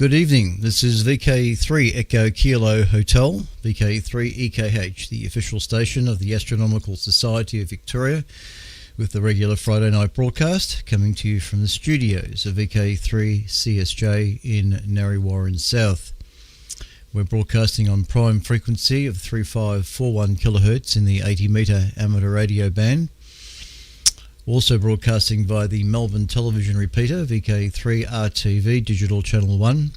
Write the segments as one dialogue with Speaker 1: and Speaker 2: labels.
Speaker 1: Good evening. This is VK3 Echo Kilo Hotel, VK3 EKH, the official station of the Astronomical Society of Victoria, with the regular Friday night broadcast coming to you from the studios of VK3 CSJ in Narre South. We're broadcasting on prime frequency of 3541 kHz in the 80 metre amateur radio band. Also broadcasting via the Melbourne television repeater, VK3 RTV Digital Channel 1.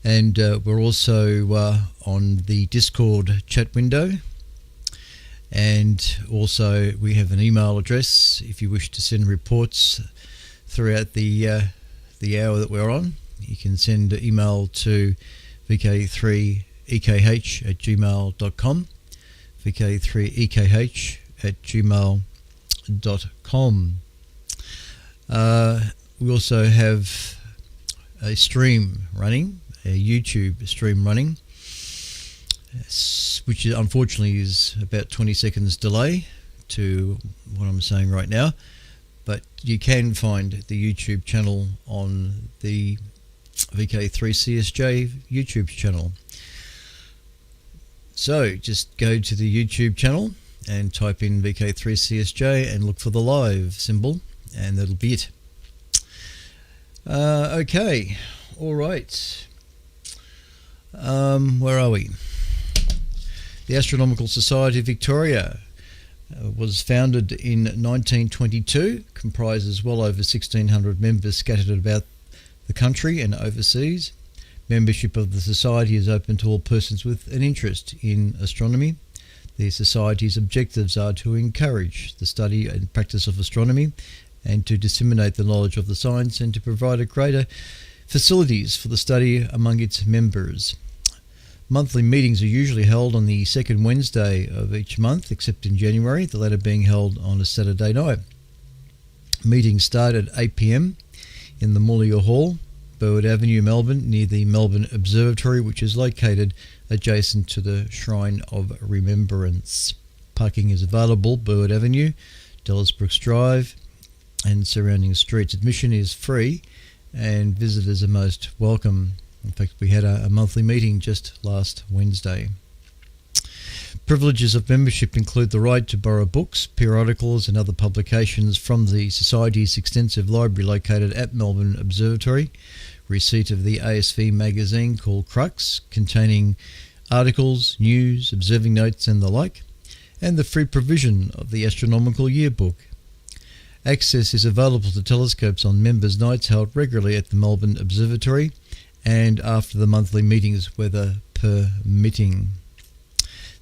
Speaker 1: And we're also on the Discord chat window. And also we have an email address if you wish to send reports throughout the hour that we're on. You can send an email to vk3ekh@gmail.com, vk3ekh@gmail.com. We also have a stream running, a YouTube stream running, which unfortunately is about 20 seconds delay to what I'm saying right now, but you can find the YouTube channel on the VK3CSJ YouTube channel. So just go to the YouTube channel and type in VK3CSJ and look for the live symbol, and that'll be it. Okay, all right. Where are we? The Astronomical Society of Victoria was founded in 1922, comprises well over 1,600 members scattered about the country and overseas. Membership of the Society is open to all persons with an interest in astronomy. The Society's objectives are to encourage the study and practice of astronomy and to disseminate the knowledge of the science and to provide a greater facilities for the study among its members. Monthly meetings are usually held on the second Wednesday of each month, except in January, the latter being held on a Saturday night. Meetings start at 8 p.m. in the Mullier Hall, Burwood Avenue, Melbourne, near the Melbourne Observatory, which is located adjacent to the Shrine of Remembrance. Parking is available Burwood Avenue, Dallas Brooks Drive and surrounding streets. Admission is free and visitors are most welcome. In fact, we had a monthly meeting just last Wednesday. Privileges of membership include the right to borrow books, periodicals and other publications from the Society's extensive library located at Melbourne Observatory, receipt of the ASV magazine called Crux, containing articles, news, observing notes and the like, and the free provision of the Astronomical yearbook. Access is available to telescopes on members' nights held regularly at the Melbourne Observatory and after the monthly meetings, weather permitting.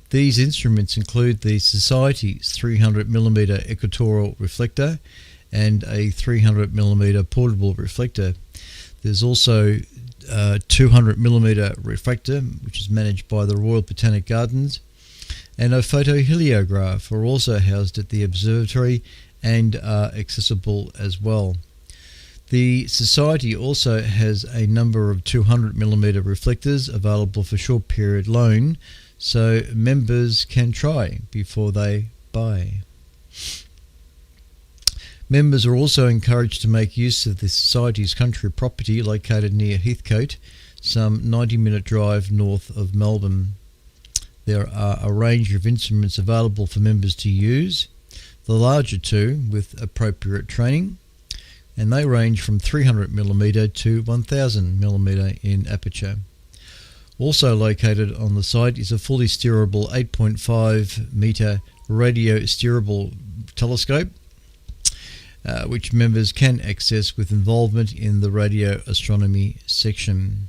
Speaker 1: These instruments include the Society's 300mm equatorial reflector and a 300mm portable reflector. There's also a 200mm refractor, which is managed by the Royal Botanic Gardens, and a photoheliograph are also housed at the observatory and are accessible as well. The Society also has a number of 200mm reflectors available for short period loan, so members can try before they buy. Members are also encouraged to make use of the Society's country property located near Heathcote, some 90-minute drive north of Melbourne. There are a range of instruments available for members to use, the larger two with appropriate training, and they range from 300mm to 1000mm in aperture. Also located on the site is a fully steerable 8.5 metre radio steerable telescope, which members can access with involvement in the radio astronomy section.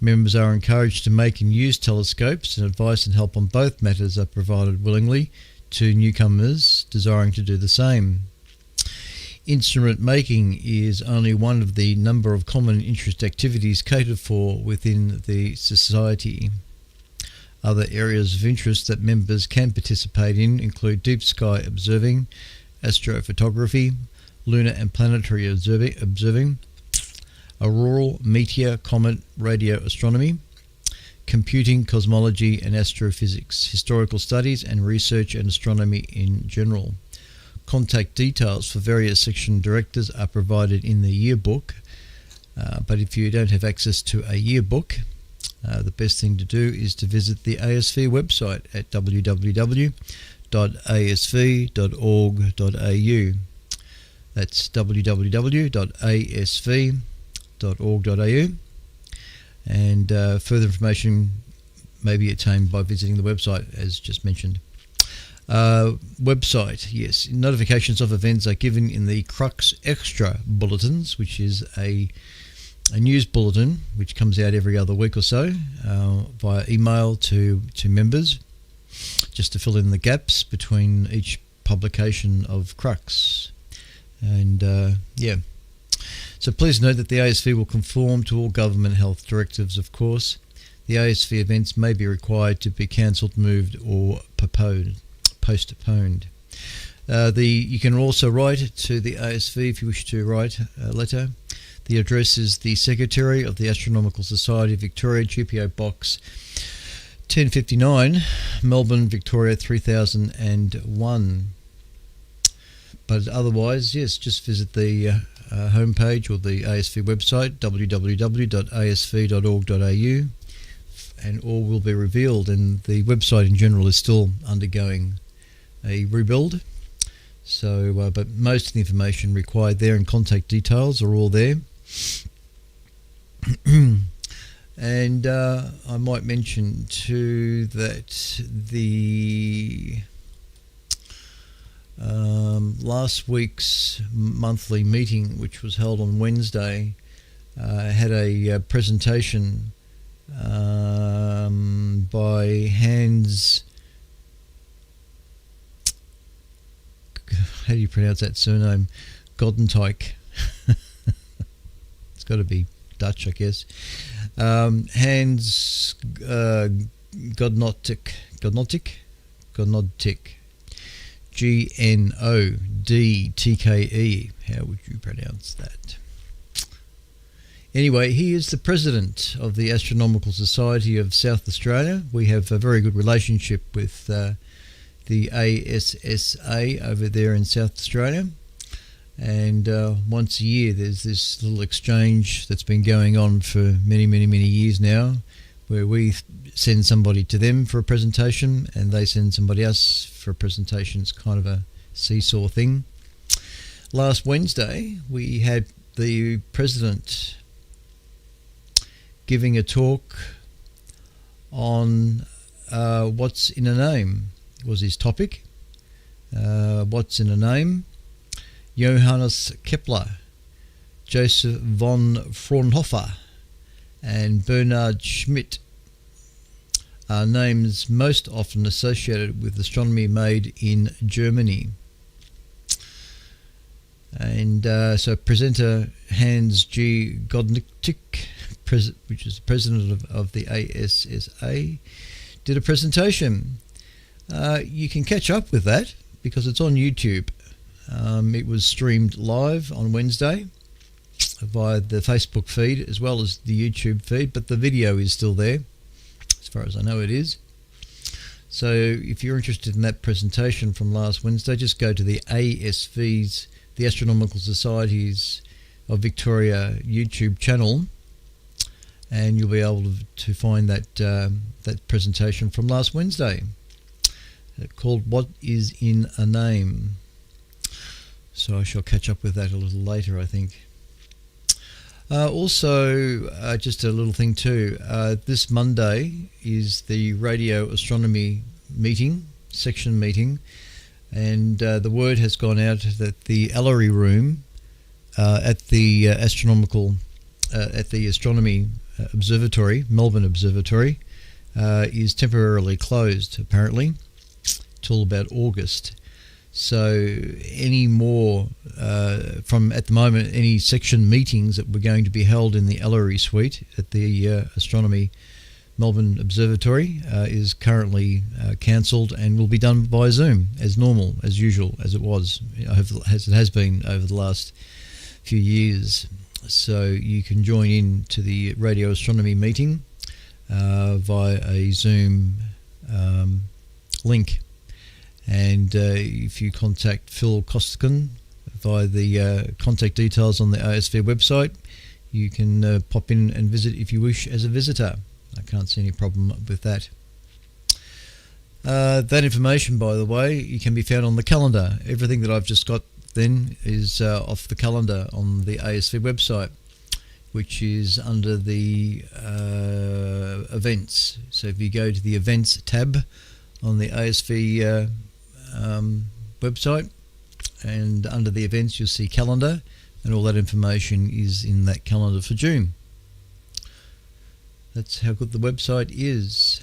Speaker 1: Members are encouraged to make and use telescopes, and advice and help on both matters are provided willingly to newcomers desiring to do the same. Instrument making is only one of the number of common interest activities catered for within the Society. Other areas of interest that members can participate in include deep sky observing, astrophotography, lunar and planetary observing, auroral, meteor, comet, radio astronomy, computing, cosmology and astrophysics, historical studies and research and astronomy in general. Contact details for various section directors are provided in the yearbook. But if you don't have access to a yearbook, the best thing to do is to visit the ASV website at www.asv.org.au. That's www.asv.org.au, and further information may be attained by visiting the website, as just mentioned. Website, yes. Notifications of events are given in the Crux Extra Bulletins, which is a news bulletin which comes out every other week or so via email to members, just to fill in the gaps between each publication of Crux. And so please note that the ASV will conform to all government health directives, of course. The ASV events may be required to be cancelled, moved or postponed. You can also write to the ASV if you wish to write a letter. The address is the Secretary of the Astronomical Society of Victoria, GPO Box 1059, Melbourne, Victoria 3001. But otherwise, yes, just visit the homepage or the ASV website, www.asv.org.au, and all will be revealed. And the website in general is still undergoing a rebuild. So, but most of the information required there and contact details are all there. And I might mention too that the last week's monthly meeting, which was held on Wednesday, had a presentation by Hans. How do you pronounce that surname? Godentijk. It's got to be Dutch, I guess. Hans Godentijk. Gnodtke. How would you pronounce that? Anyway, he is the president of the Astronomical Society of South Australia. We have a very good relationship with the ASSA over there in South Australia. And once a year there's this little exchange that's been going on for many years now, where we send somebody to them for a presentation and they send somebody else for a presentation. It's kind of a seesaw thing. Last Wednesday we had the president giving a talk on what's in a name was his topic. What's in a name? Johannes Kepler, Joseph von Fraunhofer and Bernhard Schmidt are names most often associated with astronomy made in Germany. And so presenter Hans G. Godentijk, which is the president of the ASSA, did a presentation. You can catch up with that because it's on YouTube. It was streamed live on Wednesday via the Facebook feed as well as the YouTube feed, but the video is still there, as far as I know it is. So if you're interested in that presentation from last Wednesday, just go to the ASV's, the Astronomical Societies of Victoria YouTube channel, and you'll be able to find that that presentation from last Wednesday called What is in a Name. So I shall catch up with that a little later, I think. Also, just a little thing too, this Monday is the radio astronomy meeting, section meeting, and the word has gone out that the Ellery room at the astronomical, at the astronomy observatory, Melbourne Observatory, is temporarily closed apparently till about August. So any more from at the moment, any section meetings that were going to be held in the Ellery suite at the Astronomy Melbourne Observatory is currently cancelled and will be done by Zoom as normal, as usual, as it was, as it has been over the last few years. So you can join in to the radio astronomy meeting via a Zoom link. And if you contact Phil Costigan via the contact details on the ASV website, you can pop in and visit if you wish as a visitor. I can't see any problem with that. That information, by the way, you can be found on the calendar. Everything that I've just got then is off the calendar on the ASV website, which is under the events. So if you go to the events tab on the ASV website, and under the events you'll see calendar, and all that information is in that calendar for June. That's how good the website is.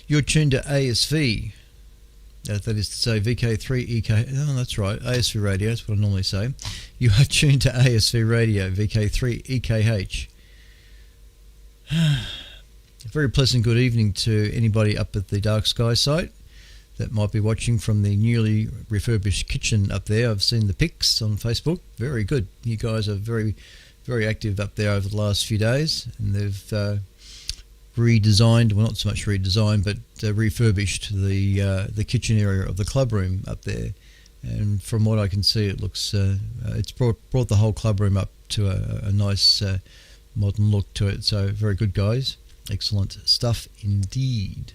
Speaker 1: You're tuned to ASV. That is to say VK3EK. Oh, that's right. ASV Radio. That's what I normally say. You are tuned to ASV Radio, VK3EKH. A very pleasant good evening to anybody up at the Dark Sky site that might be watching from the newly refurbished kitchen up there. I've seen the pics on Facebook. Very good. You guys are very, very active up there over the last few days, and they've redesigned, well, not so much redesigned, but refurbished the kitchen area of the club room up there. And from what I can see, it looks it's brought the whole club room up to a nice modern look to it. So very good, guys. Excellent stuff indeed.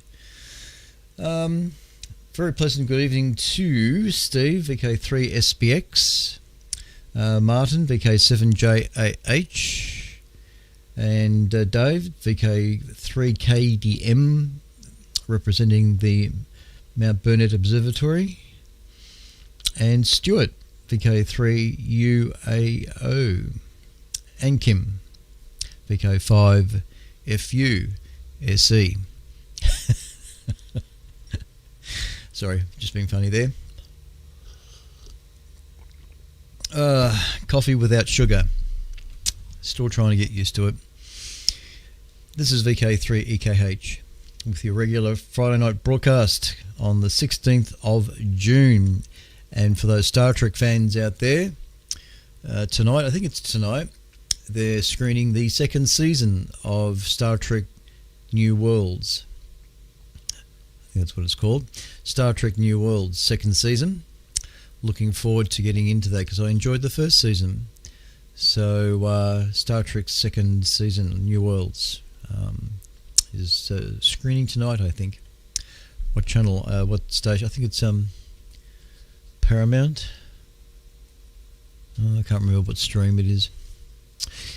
Speaker 1: Very pleasant good evening to Steve, VK3SBX, Martin, VK7JAH, and Dave, VK3KDM, representing the Mount Burnett Observatory, and Stuart, VK3UAO, and Kim, VK5FUSE. Sorry, just being funny there. Coffee without sugar. Still trying to get used to it. This is VK3EKH with your regular Friday night broadcast on the 16th of June. And for those Star Trek fans out there, tonight, I think it's tonight, they're screening the second season of Star Trek New Worlds. I think that's what it's called. Star Trek New Worlds, second season. Looking forward to getting into that because I enjoyed the first season. So Star Trek's second season, New Worlds, is screening tonight, I think. What channel, what station? I think it's Paramount. Oh, I can't remember what stream it is.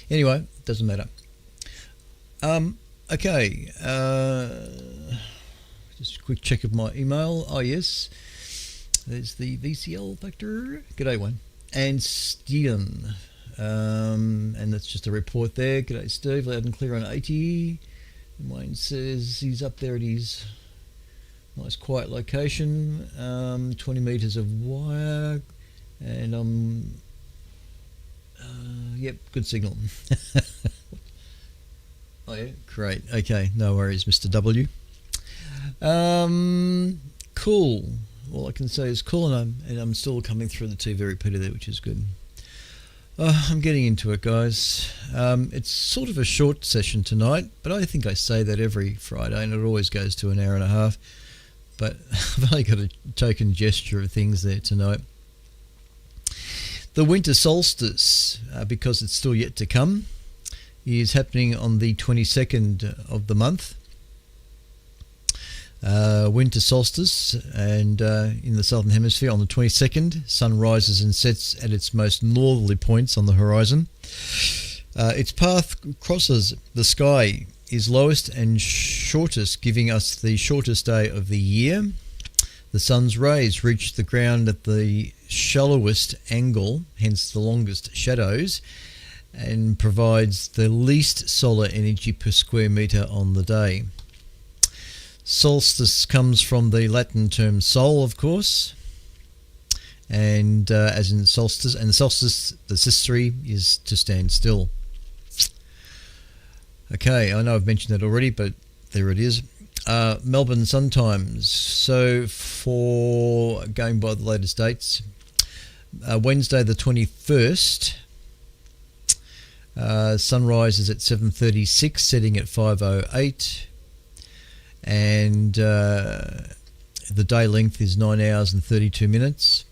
Speaker 1: Anyway, doesn't matter. Okay, just a quick check of my email. Oh yes, there's the VCL factor. G'day one. And Steven. And that's just a report there. G'day Steve, loud and clear on 80. And Wayne says he's up there at his nice quiet location. 20 metres of wire. And yep, good signal. Oh yeah, great. Okay, no worries, Mr. W. Cool. All I can say is cool, and I'm still coming through the TV repeater there, which is good. I'm getting into it, guys. It's sort of a short session tonight, but I think I say that every Friday, and it always goes to an hour and a half. But I've only got a token gesture of things there tonight. The winter solstice, because it's still yet to come, is happening on the 22nd of the month. Winter solstice, and in the southern hemisphere on the 22nd, sun rises and sets at its most northerly points on the horizon. Its path crosses the sky, is lowest and shortest, giving us the shortest day of the year. The sun's rays reach the ground at the shallowest angle, hence the longest shadows, and provides the least solar energy per square metre on the day. Solstice comes from the Latin term sol, of course, and as in solstice, and solstice, the history is to stand still. Okay, I know I've mentioned that already, but there it is. Melbourne sun times. So for going by the latest dates, Wednesday the 21st, sunrise is at 7:36, setting at 5:08. And the day length is 9 hours and 32 minutes.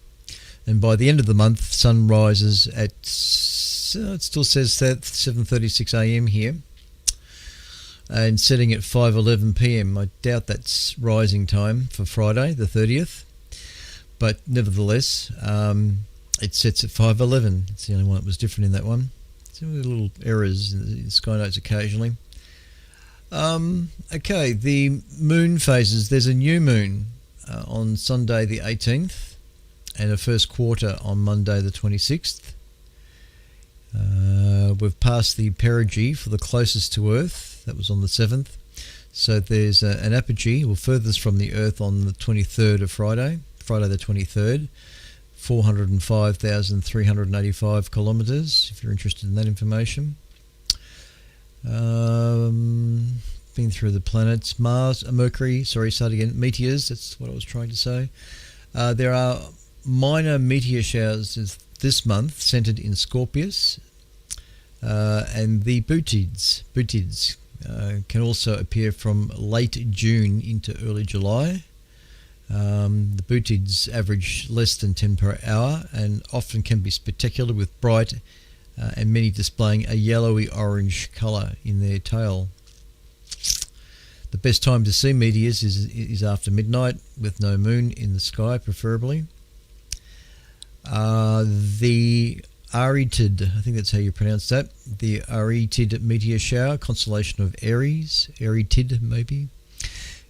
Speaker 1: And by the end of the month, sun rises at it still says that 7:36 a.m. here, and setting at 5:11 p.m. I doubt that's rising time for Friday, the 30th, but nevertheless, it sets at 5:11. It's the only one that was different in that one. So little errors in sky notes occasionally. Okay, the moon phases. There's a new moon on Sunday the 18th, and a first quarter on Monday the 26th. We've passed the perigee for the closest to Earth. That was on the 7th. So there's an apogee, furthest from the Earth, on the 23rd of Friday the 23rd, 405,385 kilometres, if you're interested in that information. Been through the planets. Meteors, that's what I was trying to say. There are minor meteor showers this month centered in Scorpius, and the Boötids can also appear from late June into early July. The Boötids average less than 10 per hour and often can be spectacular, with bright and many displaying a yellowy orange colour in their tail. The best time to see meteors is after midnight, with no moon in the sky, preferably. The Aretid, I think that's how you pronounce that, the Aretid meteor shower, constellation of Aries, Aretid maybe,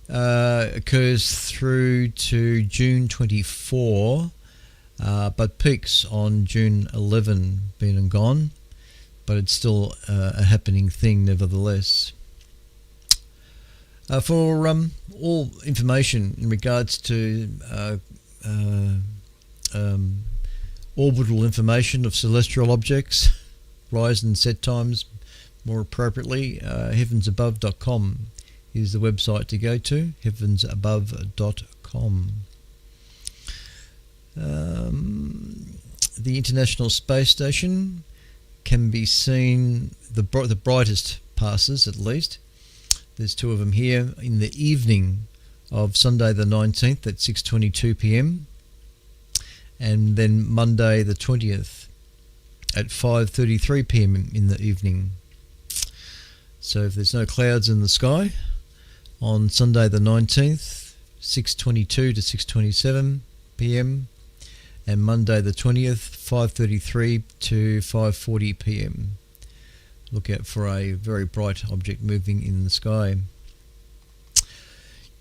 Speaker 1: occurs through to June 24, but peaks on June 11, been and gone, but it's still a happening thing nevertheless. For all information in regards to orbital information of celestial objects, rise and set times more appropriately, heavensabove.com is the website to go to, heavensabove.com. The International Space Station can be seen, the brightest passes at least. There's two of them here in the evening of Sunday the 19th at 6:22 p.m. and then Monday the 20th at 5:33 p.m. in the evening. So if there's no clouds in the sky on Sunday the 19th, 6:22 to 6:27 p.m. and Monday the 20th, 5:33 to 5:40 p.m. Look out for a very bright object moving in the sky.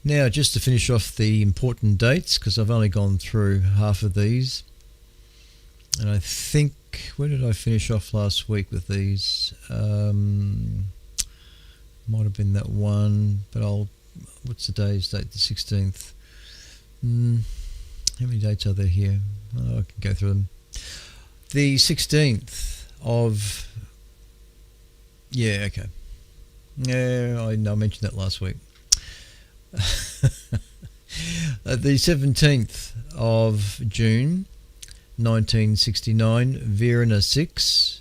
Speaker 1: Now, just to finish off the important dates, because I've only gone through half of these, and I think, where did I finish off last week with these? Might have been that one, but what's today's date? The 16th. How many dates are there here? Oh, I can go through them. The 16th of... Yeah, okay. Yeah, I mentioned that last week. The 17th of June 1969, Verna 6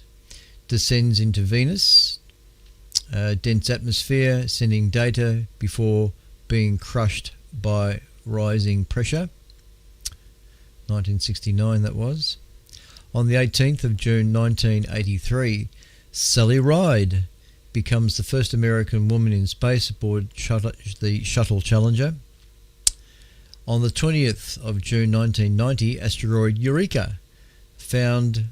Speaker 1: descends into Venus, dense atmosphere, sending data before being crushed by rising pressure. 1969 that was. On the 18th of June 1983, Sally Ride becomes the first American woman in space aboard the Shuttle Challenger. On the 20th of June 1990, asteroid Eureka, found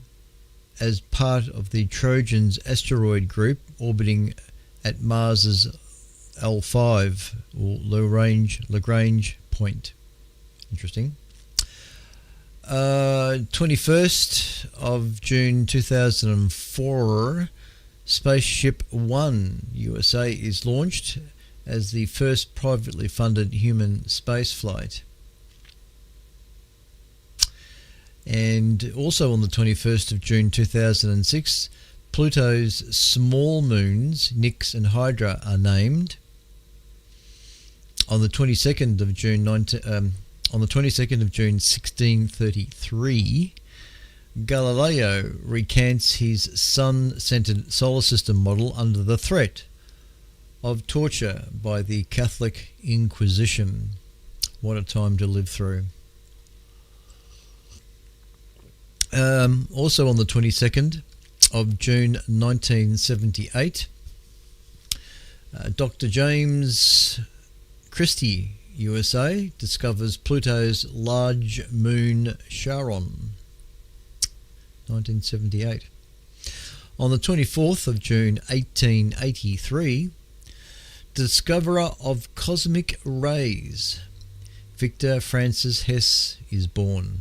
Speaker 1: as part of the Trojan's asteroid group orbiting at Mars's L5, or Lagrange point. Interesting. 21st of June 2004, Spaceship One USA is launched as the first privately funded human space flight. And also on the 21st of June 2006, Pluto's small moons, Nix and Hydra, are named. On the 22nd of June 1633, Galileo recants his sun-centered solar system model under the threat of torture by the Catholic Inquisition. What a time to live through. Also on the 22nd of June 1978, Dr. James Christie, USA, discovers Pluto's large moon Charon. 1978. On the 24th of June 1883, discoverer of cosmic rays, Victor Francis Hess is born.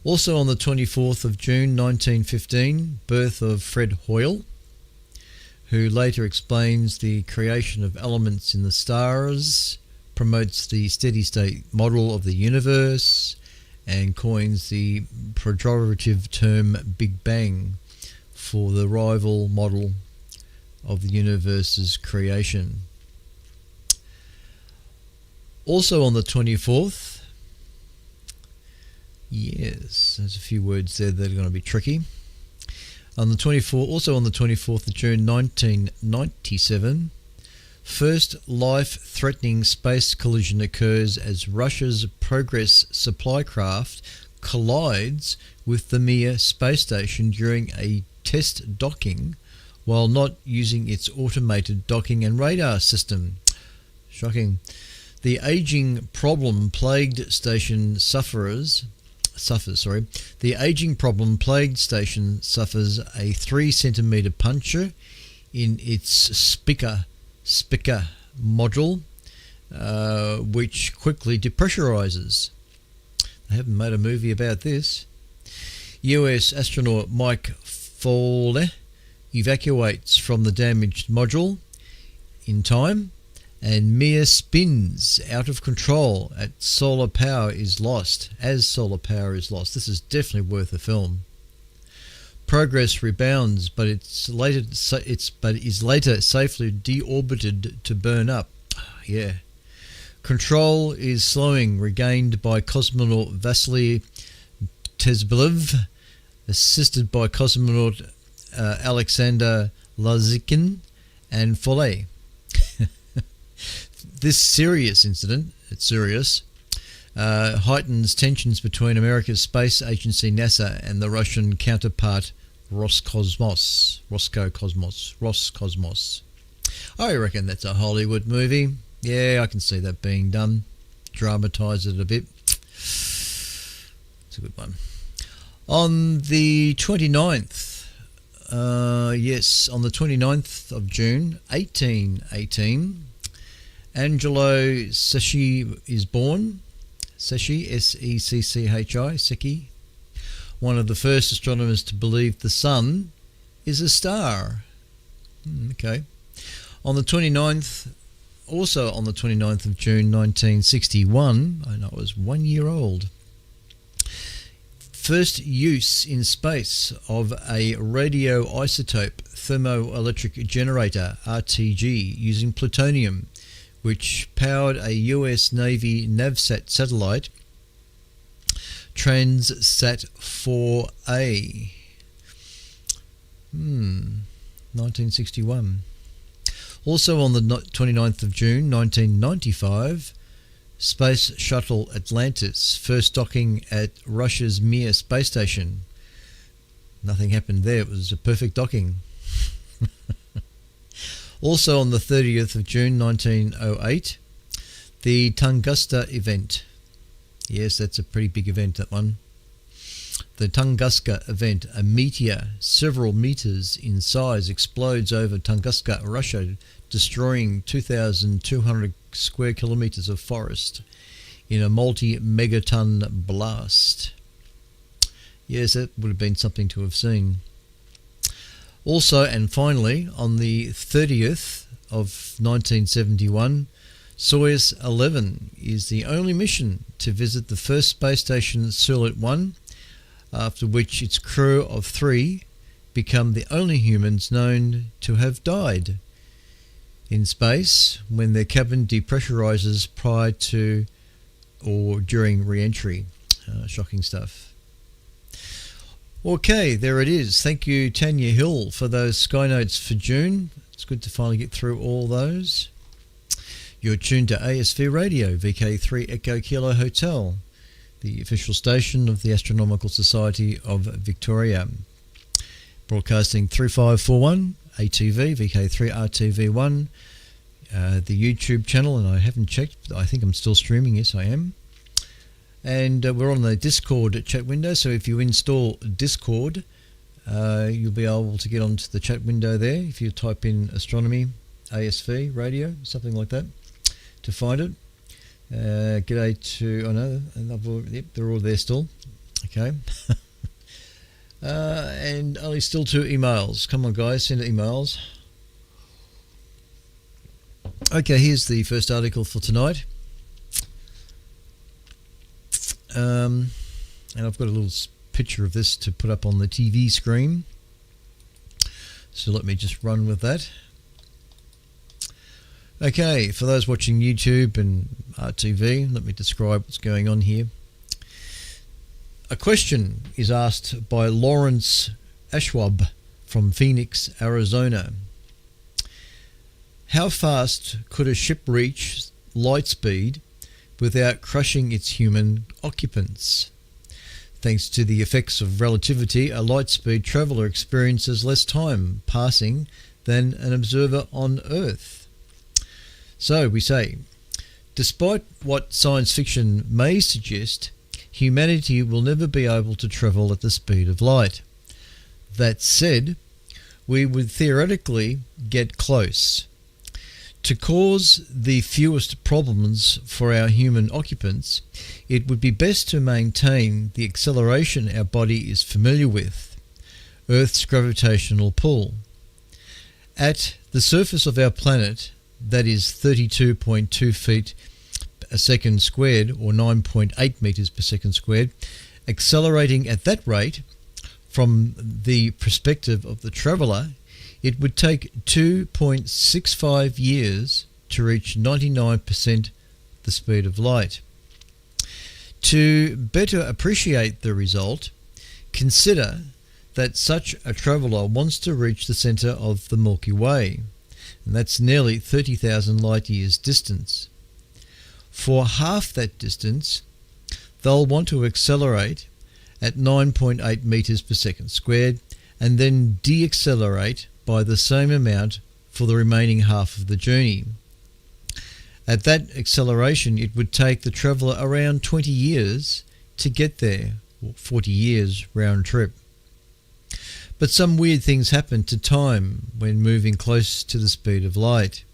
Speaker 1: Also on the 24th of June 1915, birth of Fred Hoyle, who later explains the creation of elements in the stars, promotes the steady-state model of the universe, and coins the pejorative term Big Bang for the rival model of the universe's creation. Also on the 24th, yes, there's a few words there that are going to be tricky. On the 24th of June 1997, first life-threatening space collision occurs as Russia's Progress supply craft collides with the Mir space station during a test docking while not using its automated docking and radar system. Shocking. The aging problem plagued station suffers a 3 centimeter puncture in its spica module, which quickly depressurizes. They haven't made a movie about this. US astronaut Mike Foley evacuates from the damaged module in time, and Mir spins out of control as solar power is lost. This is definitely worth a film. Progress rebounds, but is later safely deorbited to burn up. Yeah. Control is slowing, regained by cosmonaut Vasily Tezbelev, assisted by cosmonaut Alexander Lazykhin and Foley. This serious incident, heightens tensions between America's space agency NASA and the Russian counterpart Roscosmos. I reckon that's a Hollywood movie. Yeah, I can see that being done. Dramatise it a bit. It's a good one. On the 29th, on the 29th of June, 1818, Angelo Secchi is born. Secchi, S-E-C-C-H-I, Secchi. One of the first astronomers to believe the sun is a star. Okay. On the 29th, also on the 29th of June 1961, I know I was 1 year old, first use in space of a radioisotope thermoelectric generator, RTG, using plutonium, which powered a US Navy NavSat satellite, Transat 4A. 1961. Also on the 29th of June 1995, Space Shuttle Atlantis, first docking at Russia's Mir space station. Nothing happened there, it was a perfect docking. Also on the 30th of June 1908, the Tunguska event. Yes, that's a pretty big event, that one. The Tunguska event, a meteor several meters in size, explodes over Tunguska, Russia, destroying 2,200 square kilometers of forest in a multi-megaton blast. Yes, that would have been something to have seen. Also, and finally, on the 30th of 1971, Soyuz 11 is the only mission to visit the first space station, Salyut 1, after which its crew of 3 become the only humans known to have died in space when their cabin depressurizes prior to or during re-entry. Shocking stuff. Okay, there it is. Thank you, Tanya Hill, for those sky notes for June. It's good to finally get through all those. You're tuned to ASV Radio, VK3 Echo Kilo Hotel. the official station of the Astronomical Society of Victoria. Broadcasting 3541 ATV, VK3RTV1, the YouTube channel, and I haven't checked, but I think I'm still streaming. Yes, I am. And we're on the Discord chat window, so if you install Discord, you'll be able to get onto the chat window there if you type in astronomy, ASV, radio, something like that, to find it. G'day to, yep, they're all there still. Okay. And only still 2 emails. Come on, guys, send emails. Okay, here's the first article for tonight. And I've got a little picture of this to put up on the TV screen. So let me just run with that. Okay, for those watching YouTube and RTV, let me describe what's going on here. A question is asked by Lawrence Ashwab from Phoenix, Arizona. How fast could a ship reach light speed without crushing its human occupants? Thanks to the effects of relativity, a light speed traveller experiences less time passing than an observer on Earth. So we say, despite what science fiction may suggest, humanity will never be able to travel at the speed of light. That said, we would theoretically get close. To cause the fewest problems for our human occupants, it would be best to maintain the acceleration our body is familiar with, Earth's gravitational pull. At the surface of our planet, that is 32.2 feet a second squared, or 9.8 meters per second squared, accelerating at that rate, from the perspective of the traveller, it would take 2.65 years to reach 99% the speed of light. To better appreciate the result, consider that such a traveller wants to reach the centre of the Milky Way, and that's nearly 30,000 light years distance. For half that distance, they'll want to accelerate at 9.8 meters per second squared and then deaccelerate by the same amount for the remaining half of the journey. At that acceleration, it would take the traveller around 20 years to get there, or 40 years round trip. But some weird things happen to time when moving close to the speed of light.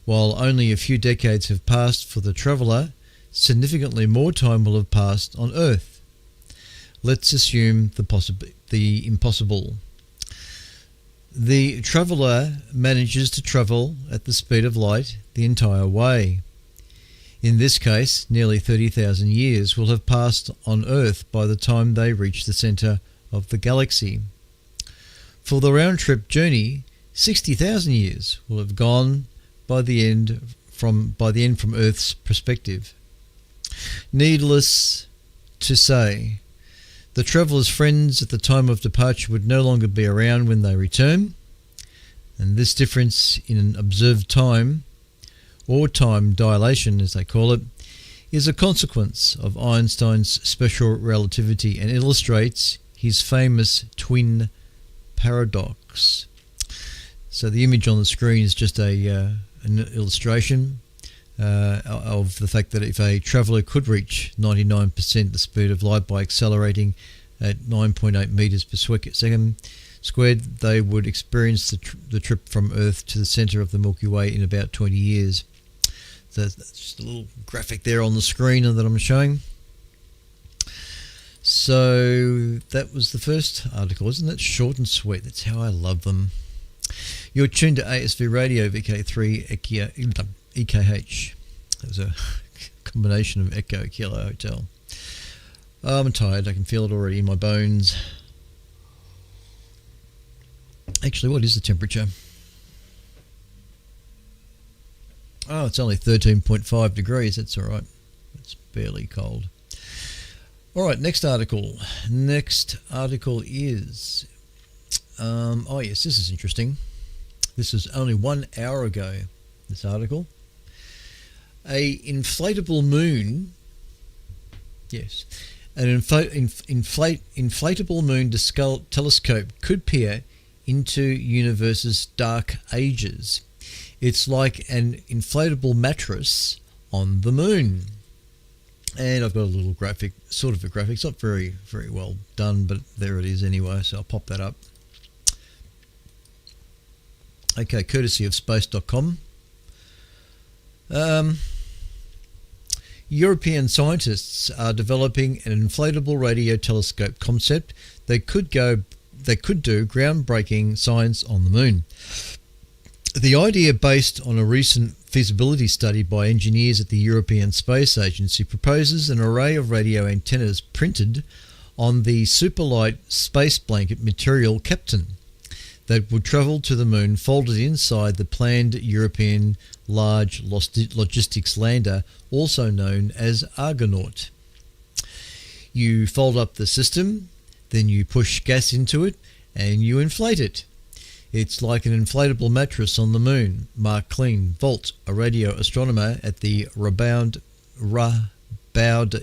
Speaker 1: While only a few decades have passed for the traveller, significantly more time will have passed on Earth. Let's assume the impossible. The traveller manages to travel at the speed of light the entire way. In this case, nearly 30,000 years will have passed on Earth by the time they reach the centre of the galaxy. For the round-trip journey, 60,000 years will have gone by the end from Earth's perspective. Needless to say, the traveller's friends at the time of departure would no longer be around when they return, and this difference in observed time, or time dilation as they call it, is a consequence of Einstein's special relativity and illustrates his famous twin paradox. So the image on the screen is just an illustration of the fact that if a traveller could reach 99% the speed of light by accelerating at 9.8 meters per second squared, they would experience the trip from Earth to the centre of the Milky Way in about 20 years. So that's just a little graphic there on the screen that I'm showing. So that was the first article. Isn't that short and sweet? That's how I love them. You're tuned to ASV Radio, VK3 EKH. That was a combination of Echo Kilo Hotel. I'm tired. I can feel it already in my bones. Actually, what is the temperature? Oh, it's only 13.5 degrees. That's all right. It's barely cold. All right, next article. Next article is... oh, yes, this is interesting. This is only 1 hour ago, this article. A inflatable moon Yes. An inflatable moon telescope could peer into universe's dark ages. It's like an inflatable mattress on the moon. And I've got a little graphic, sort of a graphic. It's not very, very well done, but there it is anyway, so I'll pop that up. Okay, courtesy of space.com. European scientists are developing an inflatable radio telescope concept that could do groundbreaking science on the moon. The idea, based on a recent feasibility study by engineers at the European Space Agency, proposes an array of radio antennas printed on the superlight space blanket material Captain that would travel to the moon folded inside the planned European Large Logistics Lander, also known as Argonaut. You fold up the system, then you push gas into it, and you inflate it. It's like an inflatable mattress on the moon. Mark Volt, a radio astronomer at the Radboud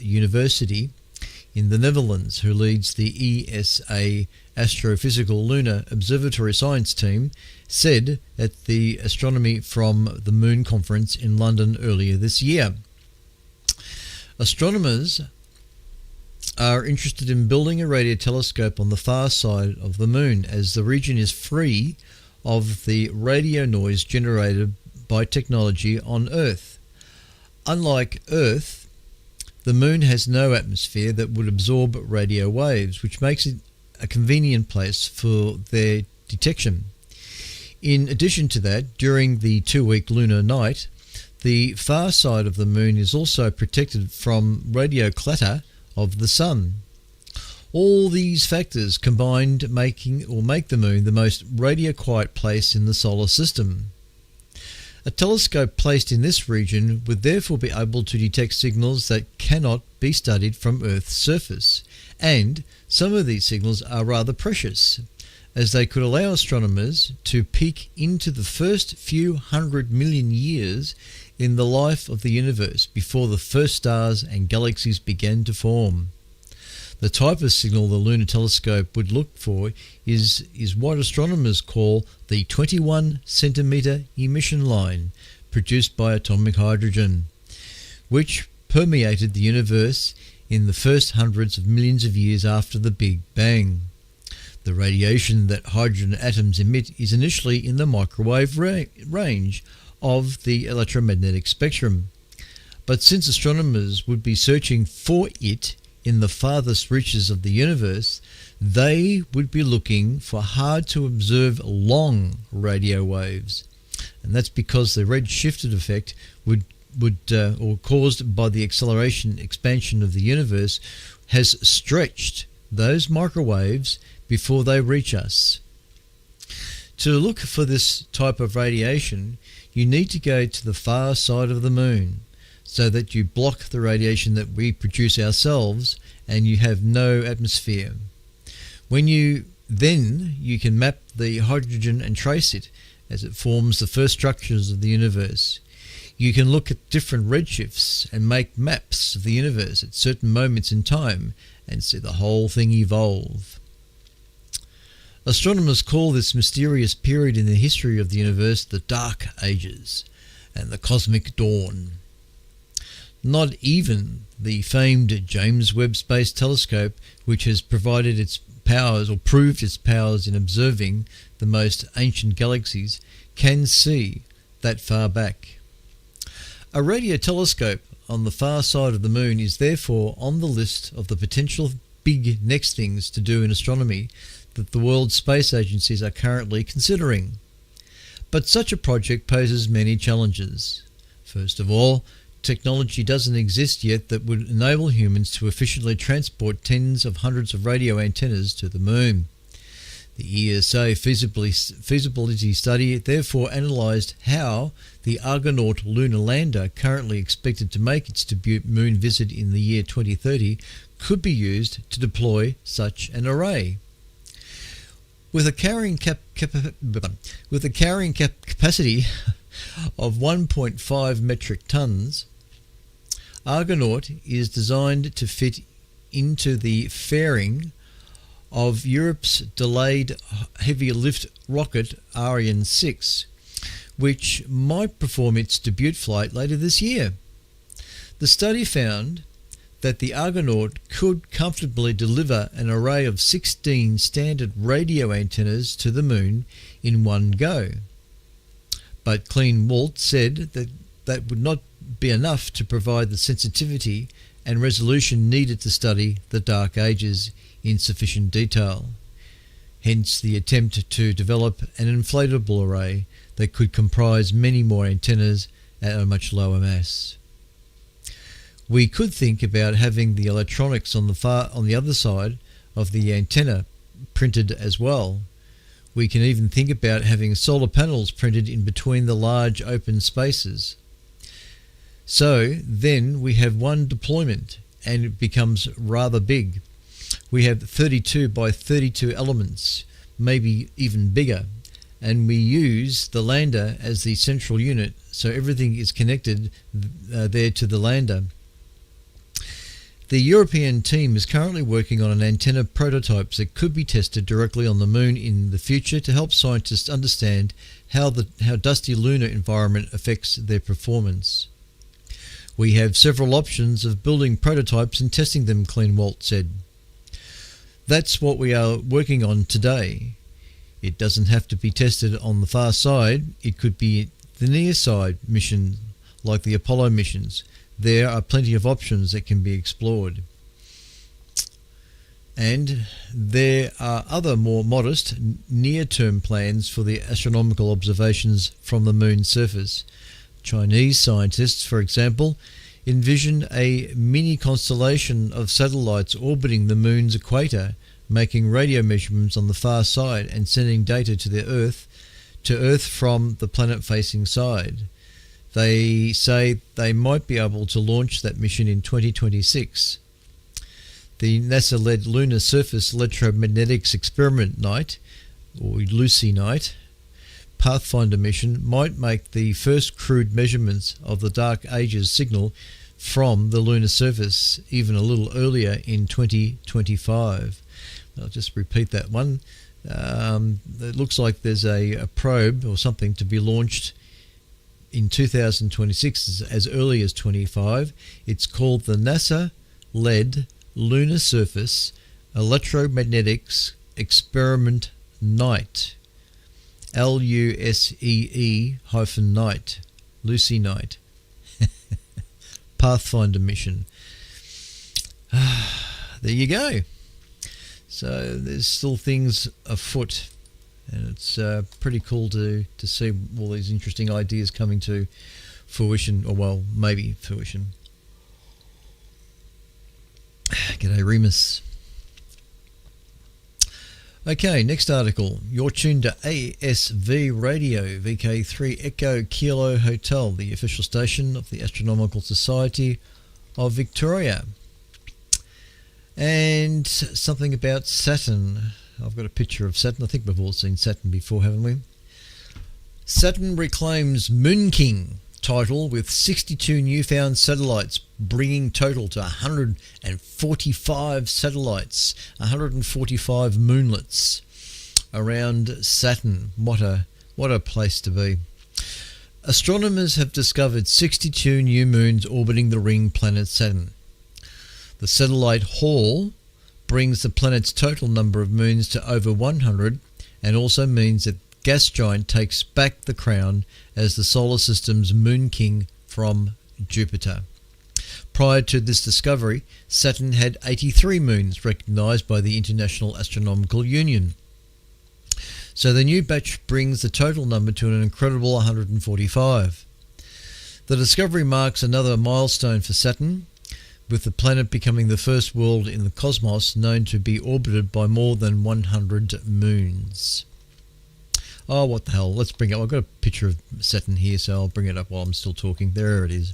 Speaker 1: University in the Netherlands, who leads the ESA Astrophysical Lunar Observatory Science Team, said at the Astronomy from the Moon conference in London earlier this year. Astronomers are interested in building a radio telescope on the far side of the moon, as the region is free of the radio noise generated by technology on Earth. Unlike Earth, the moon has no atmosphere that would absorb radio waves, which makes it a convenient place for their detection. In addition to that, during the 2-week lunar night, the far side of the moon is also protected from radio clatter of the sun. All these factors combined make the moon the most radio quiet place in the solar system. A telescope placed in this region would therefore be able to detect signals that cannot be studied from Earth's surface, and some of these signals are rather precious, as they could allow astronomers to peek into the first few 100 million years in the life of the universe before the first stars and galaxies began to form. The type of signal the lunar telescope would look for is what astronomers call the 21 centimetre emission line produced by atomic hydrogen, which permeated the universe in the first hundreds of millions of years after the Big Bang. The radiation that hydrogen atoms emit is initially in the microwave range of the electromagnetic spectrum. But since astronomers would be searching for it in the farthest reaches of the universe, they would be looking for hard-to-observe long radio waves. And that's because the red-shifted effect or caused by the expansion of the universe, has stretched those microwaves before they reach us. To look for this type of radiation, you need to go to the far side of the moon, so that you block the radiation that we produce ourselves and you have no atmosphere. You can map the hydrogen and trace it as it forms the first structures of the universe. You can look at different redshifts and make maps of the universe at certain moments in time and see the whole thing evolve. Astronomers call this mysterious period in the history of the universe the Dark Ages and the Cosmic Dawn. Not even the famed James Webb Space Telescope, which has provided its powers or proved its powers in observing the most ancient galaxies, can see that far back. A radio telescope on the far side of the moon is therefore on the list of the potential big next things to do in astronomy that the world space agencies are currently considering. But such a project poses many challenges. First of all, technology doesn't exist yet that would enable humans to efficiently transport tens of hundreds of radio antennas to the moon. The ESA feasibility study therefore analysed how the Argonaut lunar lander, currently expected to make its debut moon visit in the year 2030, could be used to deploy such an array. With a carrying capacity of 1.5 metric tons, Argonaut is designed to fit into the fairing of Europe's delayed heavy lift rocket Ariane 6, which might perform its debut flight later this year. The study found that the Argonaut could comfortably deliver an array of 16 standard radio antennas to the Moon in one go. But Clean Walt said that that would not be enough to provide the sensitivity and resolution needed to study the Dark Ages in sufficient detail. Hence the attempt to develop an inflatable array that could comprise many more antennas at a much lower mass. We could think about having the electronics on the other side of the antenna printed as well. We can even think about having solar panels printed in between the large open spaces. So then we have one deployment and it becomes rather big. We have 32 by 32 elements, maybe even bigger, and we use the lander as the central unit, so everything is connected there to the lander. The European team is currently working on an antenna prototypes that could be tested directly on the Moon in the future to help scientists understand how dusty lunar environment affects their performance. We have several options of building prototypes and testing them, Clean Walt said. That's what we are working on today. It doesn't have to be tested on the far side. It could be the near side mission, like the Apollo missions. There are plenty of options that can be explored. And there are other more modest, near-term plans for the astronomical observations from the Moon's surface. Chinese scientists, for example, envision a mini constellation of satellites orbiting the Moon's equator, making radio measurements on the far side and sending data to Earth from the planet-facing side. They say they might be able to launch that mission in 2026. The NASA-led Lunar Surface Electromagnetics Experiment Night, or Lucy Night, Pathfinder mission might make the first crude measurements of the Dark Ages signal from the lunar surface even a little earlier in 2025. I'll just repeat that one. It looks like there's a probe or something to be launched in 2026 as early as 25. It's called the NASA-led Lunar Surface Electromagnetics Experiment Night. LUSEE-night. Lucy Night. Pathfinder mission. There you go. So there's still things afoot, and it's pretty cool to see all these interesting ideas coming to fruition, or well, maybe fruition. G'day Remus. Okay, next article. You're tuned to ASV Radio, VK3 Echo Kilo Hotel, the official station of the Astronomical Society of Victoria. And something about Saturn. I've got a picture of Saturn. I think we've all seen Saturn before, haven't we? Saturn reclaims Moon King title with 62 newfound satellites, bringing total to 145 satellites, 145 moonlets around Saturn. What a place to be. Astronomers have discovered 62 new moons orbiting the ring planet Saturn. The satellite haul brings the planet's total number of moons to over 100, and also means that gas giant takes back the crown as the solar system's Moon King from Jupiter. Prior to this discovery, Saturn had 83 moons recognised by the International Astronomical Union. So the new batch brings the total number to an incredible 145. The discovery marks another milestone for Saturn, with the planet becoming the first world in the cosmos known to be orbited by more than 100 moons. Oh, what the hell. Let's bring it up. I've got a picture of Saturn here, so I'll bring it up while I'm still talking. There it is.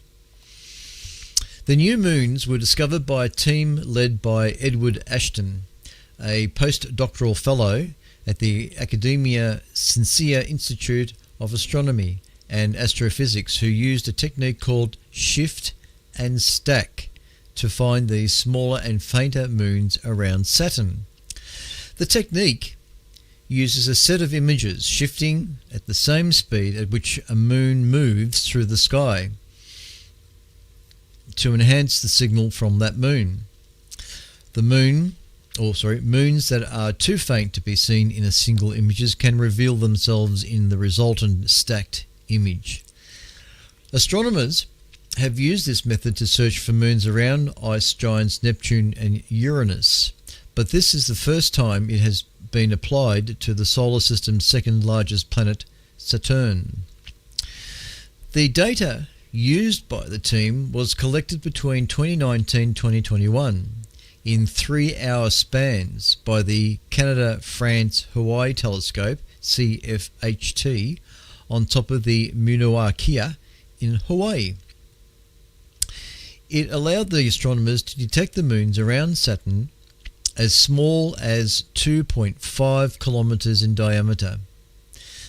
Speaker 1: The new moons were discovered by a team led by Edward Ashton, a postdoctoral fellow at the Academia Sincere Institute of Astronomy and Astrophysics, who used a technique called shift and stack to find these smaller and fainter moons around Saturn. The technique uses a set of images shifting at the same speed at which a moon moves through the sky to enhance the signal from that moon. Moons that are too faint to be seen in a single image can reveal themselves in the resultant stacked image. Astronomers have used this method to search for moons around ice giants Neptune and Uranus, but this is the first time it has been applied to the solar system's second largest planet, Saturn. The data used by the team was collected between 2019 and 2021 in 3-hour spans by the Canada-France-Hawaii telescope, CFHT, on top of the Mauna Kea in Hawaii. It allowed the astronomers to detect the moons around Saturn as small as 2.5 kilometres in diameter.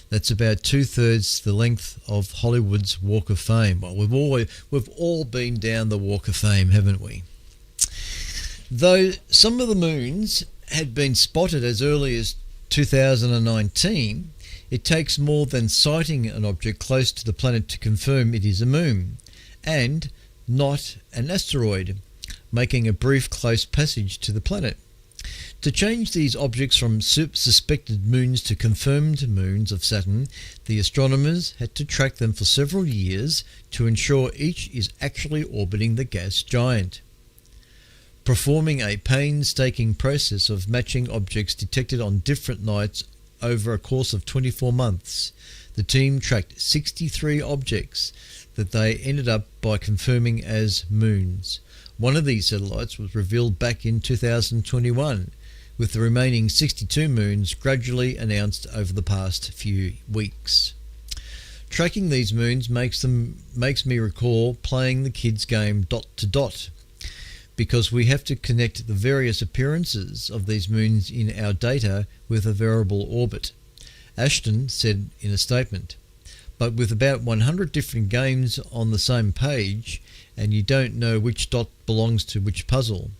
Speaker 1: That's about 2/3 the length of Hollywood's Walk of Fame. Well, we've all been down the Walk of Fame, haven't we? Though some of the moons had been spotted as early as 2019, it takes more than sighting an object close to the planet to confirm it is a moon, and not an asteroid, making a brief close passage to the planet. To change these objects from suspected moons to confirmed moons of Saturn, the astronomers had to track them for several years to ensure each is actually orbiting the gas giant. Performing a painstaking process of matching objects detected on different nights over a course of 24 months, the team tracked 63 objects that they ended up by confirming as moons. One of these satellites was revealed back in 2021, with the remaining 62 moons gradually announced over the past few weeks. Tracking these moons makes me recall playing the kids' game Dot to Dot, because we have to connect the various appearances of these moons in our data with a variable orbit. Ashton said in a statement, but with about 100 different games on the same page, and you don't know which dot belongs to which puzzle.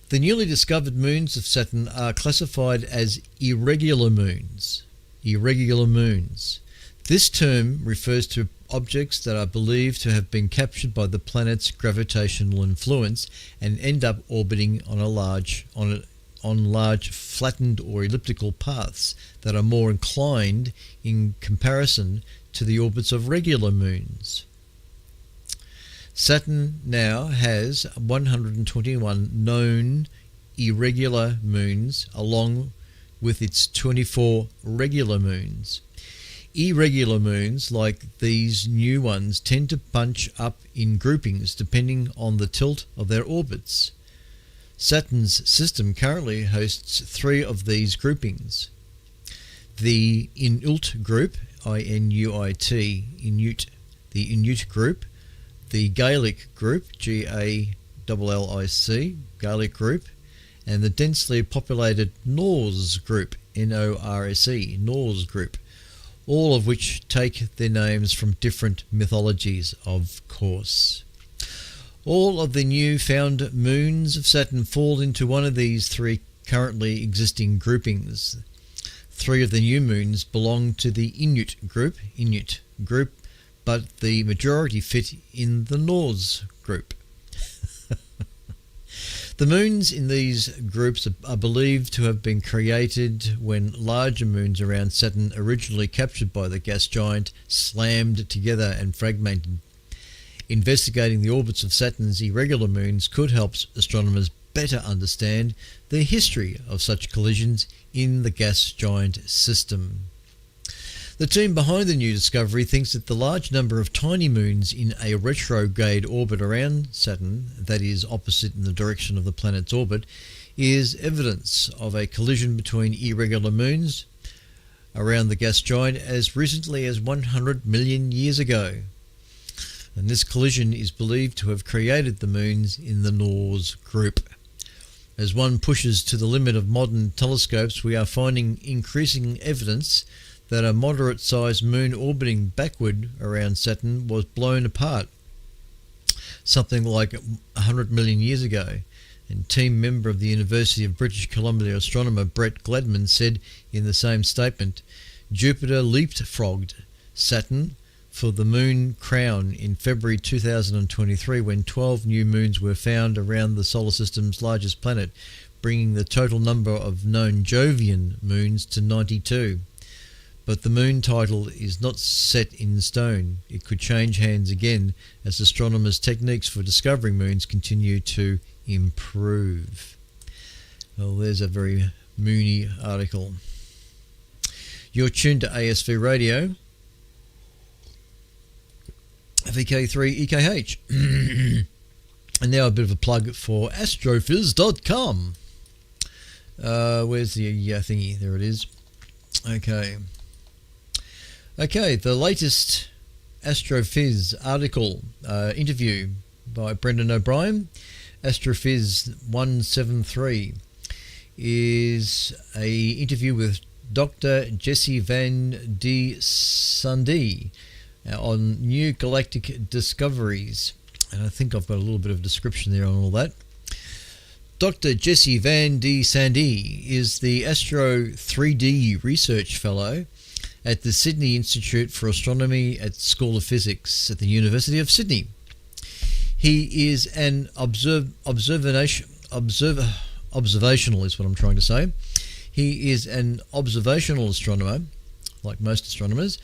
Speaker 1: The newly discovered moons of Saturn are classified as irregular moons. Irregular moons. This term refers to objects that are believed to have been captured by the planet's gravitational influence and end up orbiting on large flattened or elliptical paths that are more inclined in comparison to the orbits of regular moons. Saturn now has 121 known irregular moons along with its 24 regular moons. Irregular moons, like these new ones, tend to bunch up in groupings depending on the tilt of their orbits. Saturn's system currently hosts 3 of these groupings. The Inuit group, I-N-U-I-T, Inuit, the Inuit group, the Gaelic group, G-A-L-L-I-C, Gaelic group, and the densely populated Norse group, N-O-R-S-E, Norse group, all of which take their names from different mythologies, of course. All of the new found moons of Saturn fall into one of these 3 currently existing groupings. 3 of the new moons belong to the Inuit group, but the majority fit in the Norse group. The moons in these groups are believed to have been created when larger moons around Saturn, originally captured by the gas giant, slammed together and fragmented. Investigating the orbits of Saturn's irregular moons could help astronomers better understand the history of such collisions in the gas giant system. The team behind the new discovery thinks that the large number of tiny moons in a retrograde orbit around Saturn, that is, opposite in the direction of the planet's orbit, is evidence of a collision between irregular moons around the gas giant as recently as 100 million years ago. And this collision is believed to have created the moons in the Norse group. As one pushes to the limit of modern telescopes, we are finding increasing evidence that a moderate-sized moon orbiting backward around Saturn was blown apart something like 100 million years ago. And team member of the University of British Columbia astronomer Brett Gladman said in the same statement, Jupiter leapfrogged Saturn for the moon crown in February 2023 when 12 new moons were found around the solar system's largest planet, bringing the total number of known Jovian moons to 92. But the moon title is not set in stone. It could change hands again as astronomers' techniques for discovering moons continue to improve. Well, there's a very moony article. You're tuned to ASV Radio, VK3EKH. And now a bit of a plug for astrophys.com. Where's the thingy? There it is. Okay, the latest Astrophys article, interview by Brendan O'Brien, Astrophys 173, is a interview with Dr. Jesse Van D. Sundee on new galactic discoveries. And I think I've got a little bit of description there on all that. Dr. Jesse Van D. Sundee is the Astro 3D Research Fellow at the Sydney Institute for Astronomy at School of Physics at the University of Sydney. He is an observational is what I'm trying to say. He is an observational astronomer, like most astronomers,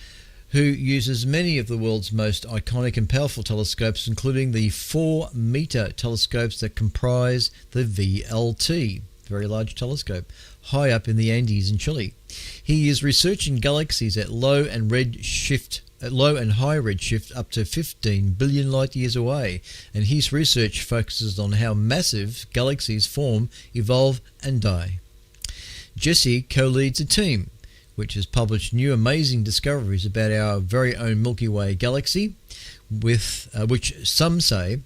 Speaker 1: who uses many of the world's most iconic and powerful telescopes, including the 4-meter telescopes that comprise the VLT, very large telescope, high up in the Andes in Chile. He is researching galaxies at low and high redshift up to 15 billion light years away, and his research focuses on how massive galaxies form, evolve, and die. Jesse co-leads a team which has published new amazing discoveries about our very own Milky Way galaxy, with which some say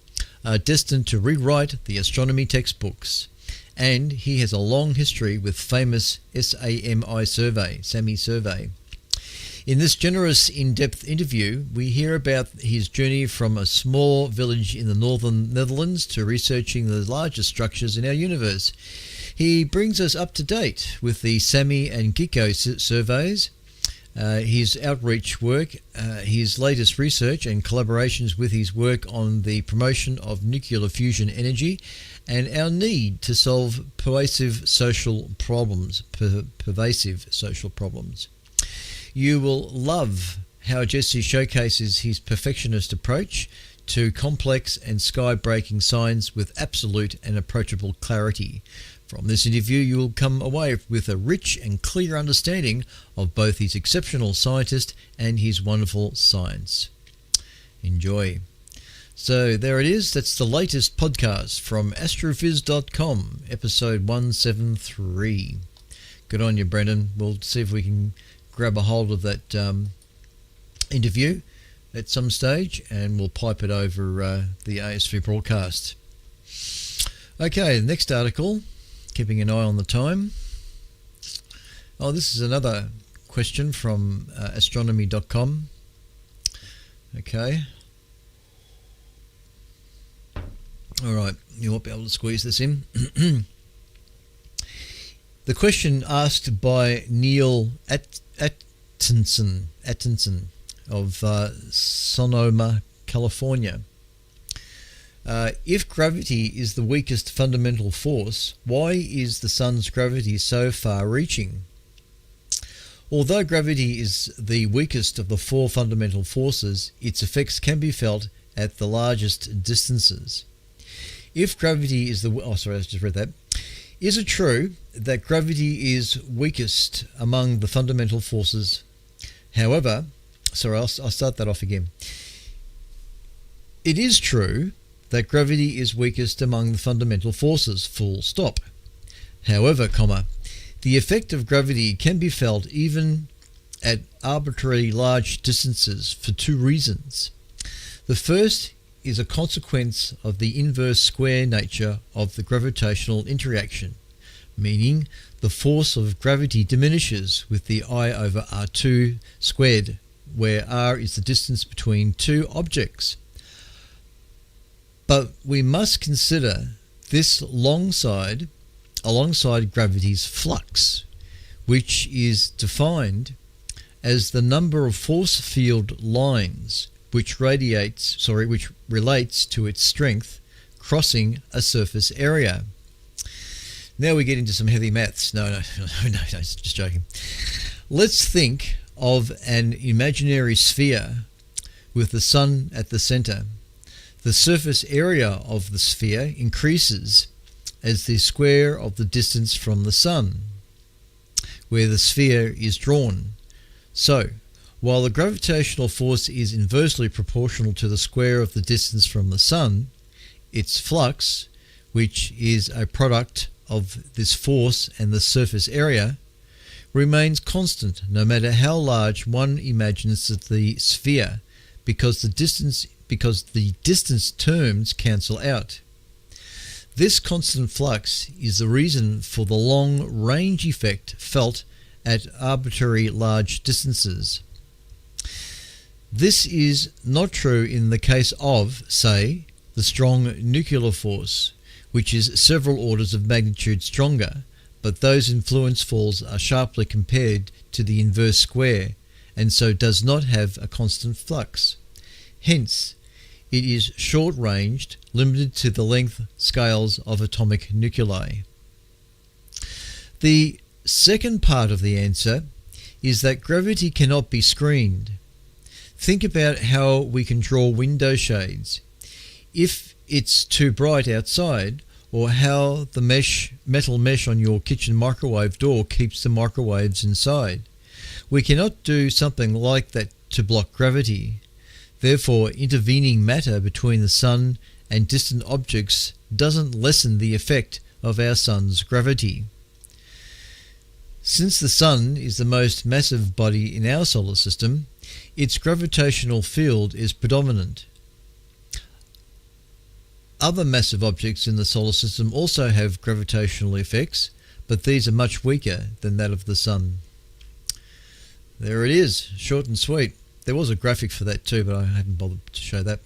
Speaker 1: are destined to rewrite the astronomy textbooks. And he has a long history with famous SAMI survey. In this generous, in-depth interview, we hear about his journey from a small village in the northern Netherlands to researching the largest structures in our universe. He brings us up to date with the SAMI and GECO surveys, his outreach work, his latest research and collaborations with his work on the promotion of nuclear fusion energy, and our need to solve pervasive social problems. You will love how Jesse showcases his perfectionist approach to complex and sky-breaking science with absolute and approachable clarity. From this interview, you will come away with a rich and clear understanding of both his exceptional scientist and his wonderful science. Enjoy. So there it is. That's the latest podcast from astrophys.com, episode 173. Good on you, Brendan. We'll see if we can grab a hold of that interview at some stage, and we'll pipe it over the ASV broadcast. Okay, the next article, keeping an eye on the time. Oh, this is another question from astronomy.com. Okay. All right, you won't be able to squeeze this in. The question asked by Neil Atkinson of Sonoma, California. If gravity is the weakest fundamental force, why is the sun's gravity so far-reaching? Although gravity is the weakest of the four fundamental forces, its effects can be felt at the largest distances. If gravity is the... Oh, sorry, I just read that. Is it true that gravity is weakest among the fundamental forces? However... Sorry, I'll start that off again. It is true that gravity is weakest among the fundamental forces, full stop. However, the effect of gravity can be felt even at arbitrarily large distances for two reasons. The first is a consequence of the inverse square nature of the gravitational interaction. meaning the force of gravity diminishes with the I over R2 squared, where R is the distance between two objects. But we must consider this alongside gravity's flux, which is defined as the number of force field lines which relates to its strength crossing a surface area. Now we get into some heavy maths. No, just joking. Let's think of an imaginary sphere with the sun at the center. The surface area of the sphere increases as the square of the distance from the sun, where the sphere is drawn. So, while the gravitational force is inversely proportional to the square of the distance from the sun, its flux, which is a product of this force and the surface area, remains constant no matter how large one imagines the sphere, because the distance terms cancel out. This constant flux is the reason for the long range effect felt at arbitrary large distances. This is not true in the case of, say, the strong nuclear force, which is several orders of magnitude stronger, but those influence falls are sharply compared to the inverse square, and so does not have a constant flux. Hence, it is short-ranged, limited to the length scales of atomic nuclei. The second part of the answer is that gravity cannot be screened. Think about how we can draw window shades if it's too bright outside, or how the metal mesh on your kitchen microwave door keeps the microwaves inside. We cannot do something like that to block gravity. Therefore, intervening matter between the sun and distant objects doesn't lessen the effect of our sun's gravity. Since the sun is the most massive body in our solar system, its gravitational field is predominant. Other massive objects in the solar system also have gravitational effects, but these are much weaker than that of the sun. There it is, short and sweet. There was a graphic for that too, but I haven't bothered to show that.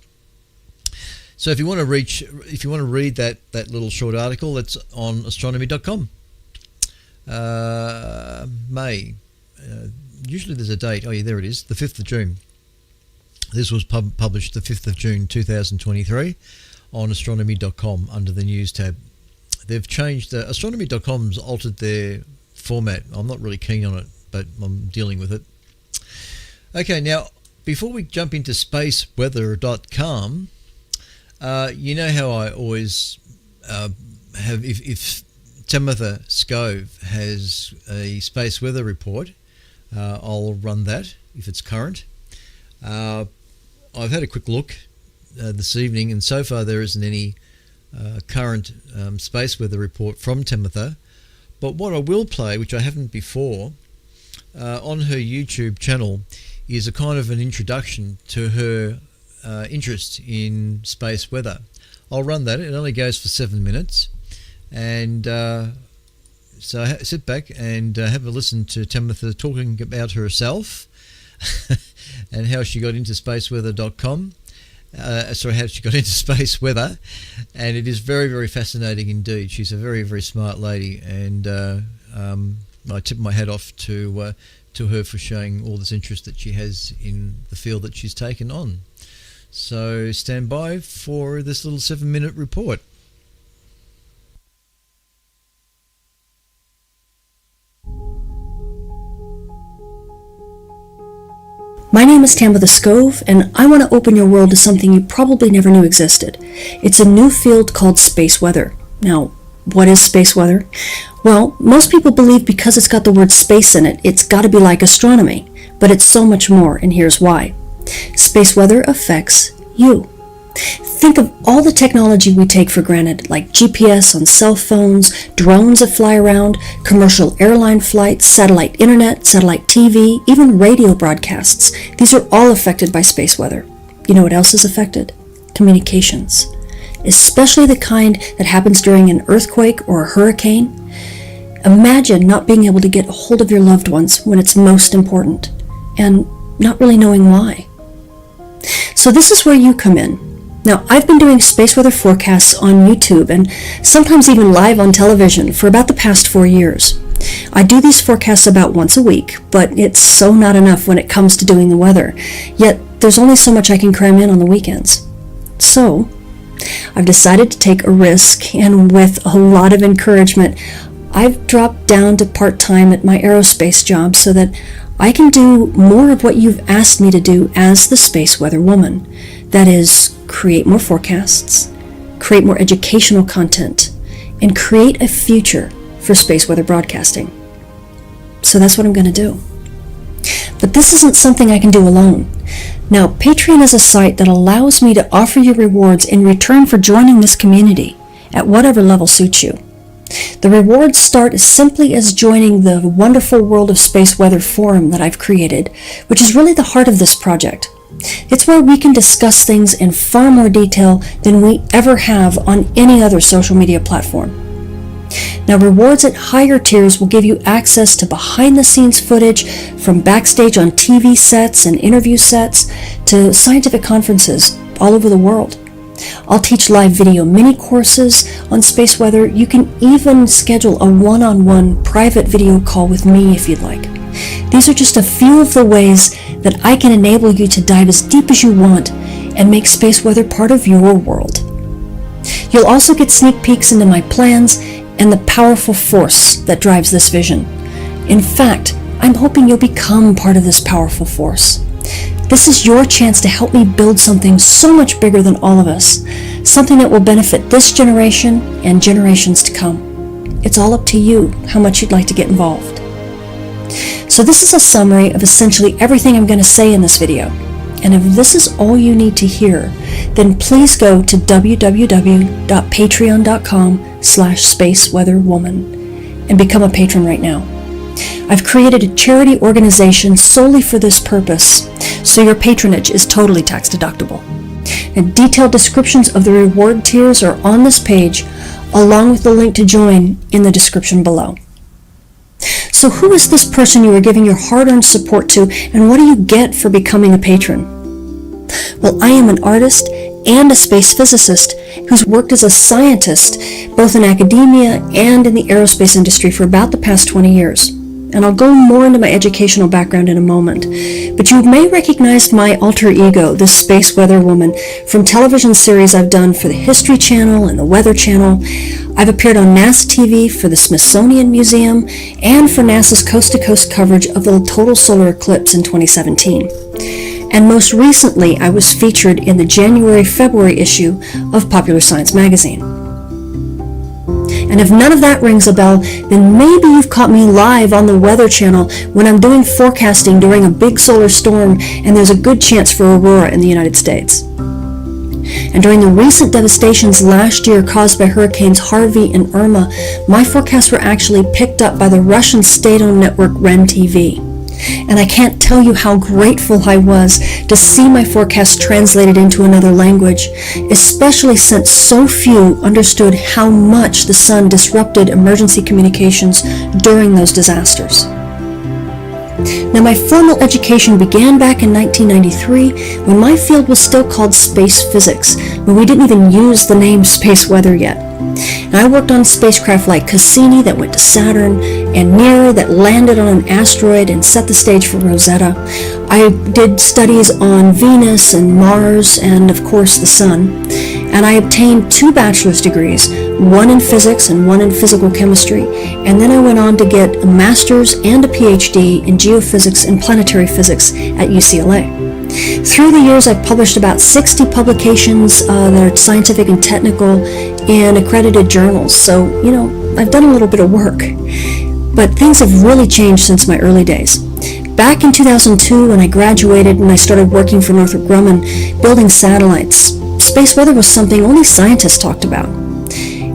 Speaker 1: So if you want to read that little short article, that's on astronomy.com. May. Usually there's a date. Oh yeah, there it is, the 5th of June. This was published the 5th of June 2023 on astronomy.com under the news tab. They've changed, astronomy.com's altered their format. I'm not really keen on it, but I'm dealing with it. Okay, now before we jump into spaceweather.com, you know how I always have, if Timothy Scove has a space weather report, I'll run that if it's current. I've had a quick look this evening, and so far there isn't any current space weather report from Timothy. But what I will play, which I haven't before, on her YouTube channel, is a kind of an introduction to her interest in space weather. I'll run that. It only goes for 7 minutes, and so sit back and have a listen to Timothy talking about herself and how she got into spaceweather.com. How she got into space weather, and it is very, very fascinating indeed. She's a very, very smart lady, and I tip my hat off to her for showing all this interest that she has in the field that she's taken on. So stand by for this little 7-minute report.
Speaker 2: My name is Tabitha Scove, and I want to open your world to something you probably never knew existed. It's a new field called space weather. Now, what is space weather? Well, most people believe because it's got the word space in it, it's got to be like astronomy. But it's so much more, and here's why. Space weather affects you. Think of all the technology we take for granted, like GPS on cell phones, drones that fly around, commercial airline flights, satellite internet, satellite TV, even radio broadcasts. These are all affected by space weather. You know what else is affected? Communications. Especially the kind that happens during an earthquake or a hurricane. Imagine not being able to get a hold of your loved ones when it's most important, and not really knowing why. So this is where you come in. Now, I've been doing space weather forecasts on YouTube and sometimes even live on television for about the past 4 years. I do these forecasts about once a week, but it's so not enough when it comes to doing the weather. Yet, there's only so much I can cram in on the weekends. So, I've decided to take a risk, and with a lot of encouragement, I've dropped down to part-time at my aerospace job so that I can do more of what you've asked me to do as the space weather woman. That is, create more forecasts, create more educational content, and create a future for space weather broadcasting. So that's what I'm going to do. But this isn't something I can do alone. Now, Patreon is a site that allows me to offer you rewards in return for joining this community at whatever level suits you. The rewards start as simply as joining the wonderful World of Space Weather forum that I've created, which is really the heart of this project. It's where we can discuss things in far more detail than we ever have on any other social media platform. Now, rewards at higher tiers will give you access to behind-the-scenes footage from backstage on TV sets and interview sets to scientific conferences all over the world. I'll teach live video mini courses on space weather. You can even schedule a one-on-one private video call with me if you'd like. These are just a few of the ways that I can enable you to dive as deep as you want and make space weather part of your world. You'll also get sneak peeks into my plans and the powerful force that drives this vision. In fact, I'm hoping you'll become part of this powerful force. This is your chance to help me build something so much bigger than all of us, something that will benefit this generation and generations to come. It's all up to you how much you'd like to get involved. So this is a summary of essentially everything I'm going to say in this video. And if this is all you need to hear, then please go to www.patreon.com/spaceweatherwoman and become a patron right now. I've created a charity organization solely for this purpose, so your patronage is totally tax deductible. And detailed descriptions of the reward tiers are on this page, along with the link to join in the description below. So who is this person you are giving your hard-earned support to, and what do you get for becoming a patron? Well, I am an artist and a space physicist who's worked as a scientist both in academia and in the aerospace industry for about the past 20 years. And I'll go more into my educational background in a moment. But you may recognize my alter ego, the Space Weather Woman, from television series I've done for the History Channel and the Weather Channel. I've appeared on NASA TV for the Smithsonian Museum and for NASA's coast-to-coast coverage of the total solar eclipse in 2017. And most recently, I was featured in the January-February issue of Popular Science magazine. And if none of that rings a bell, then maybe you've caught me live on the Weather Channel when I'm doing forecasting during a big solar storm and there's a good chance for aurora in the United States. And during the recent devastations last year caused by Hurricanes Harvey and Irma, my forecasts were actually picked up by the Russian state-owned network REN TV. And I can't tell you how grateful I was to see my forecast translated into another language, especially since so few understood how much the sun disrupted emergency communications during those disasters. Now, my formal education began back in 1993 when my field was still called space physics, when we didn't even use the name space weather yet. And I worked on spacecraft like Cassini that went to Saturn and Mira that landed on an asteroid and set the stage for Rosetta. I did studies on Venus and Mars and, of course, the Sun. And I obtained 2 bachelor's degrees, one in physics and one in physical chemistry. And then I went on to get a master's and a PhD in geophysics and planetary physics at UCLA. Through the years, I've published about 60 publications that are scientific and technical in accredited journals. So, I've done a little bit of work. But things have really changed since my early days. Back in 2002, when I graduated and I started working for Northrop Grumman, building satellites, space weather was something only scientists talked about.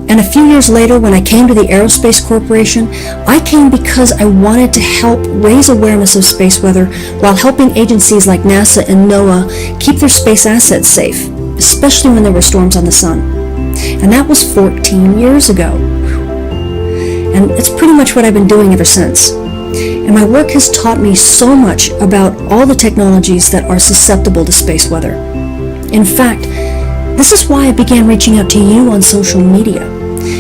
Speaker 2: And a few years later, when I came to the Aerospace Corporation, I came because I wanted to help raise awareness of space weather while helping agencies like NASA and NOAA keep their space assets safe, especially when there were storms on the sun. And that was 14 years ago. and it's pretty much what I've been doing ever since. And my work has taught me so much about all the technologies that are susceptible to space weather. In fact, this is why I began reaching out to you on social media,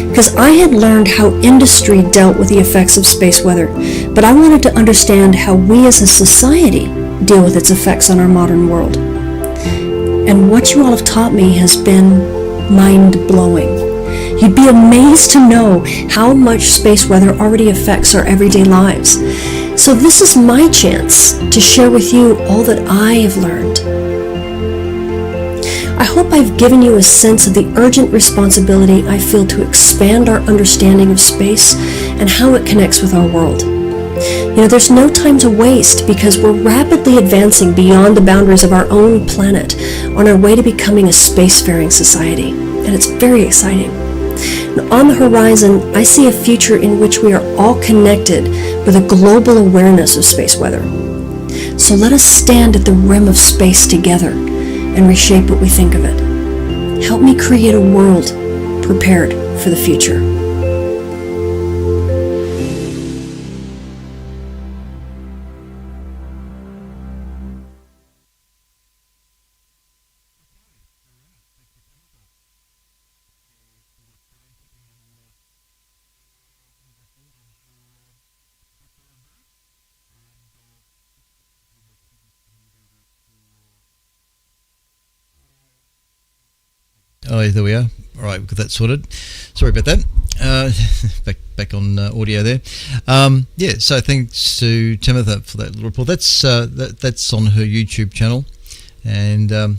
Speaker 2: because I had learned how industry dealt with the effects of space weather, but I wanted to understand how we as a society deal with its effects on our modern world. And what you all have taught me has been mind-blowing. You'd be amazed to know how much space weather already affects our everyday lives. So this is my chance to share with you all that I have learned. I hope I've given you a sense of the urgent responsibility I feel to expand our understanding of space and how it connects with our world. You know, there's no time to waste because we're rapidly advancing beyond the boundaries of our own planet on our way to becoming a spacefaring society, and it's very exciting. On the horizon, I see a future in which we are all connected with a global awareness of space weather. So let us stand at the rim of space together and reshape what we think of it. Help me create a world prepared for the future.
Speaker 1: Oh, there we are. All right, we've got that sorted. Sorry about that. Back on audio there. Yeah, so thanks to Tamitha for that little report. That's on her YouTube channel, and right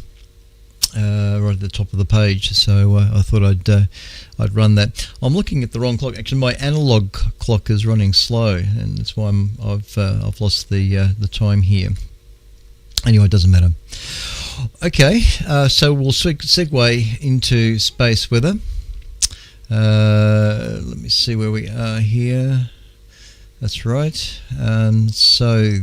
Speaker 1: at the top of the page. So I thought I'd run that. I'm looking at the wrong clock. Actually, my analog clock is running slow, and that's why I've lost the time here. Anyway, it doesn't matter. Okay, so we'll segue into space weather. Let me see where we are here. That's right. So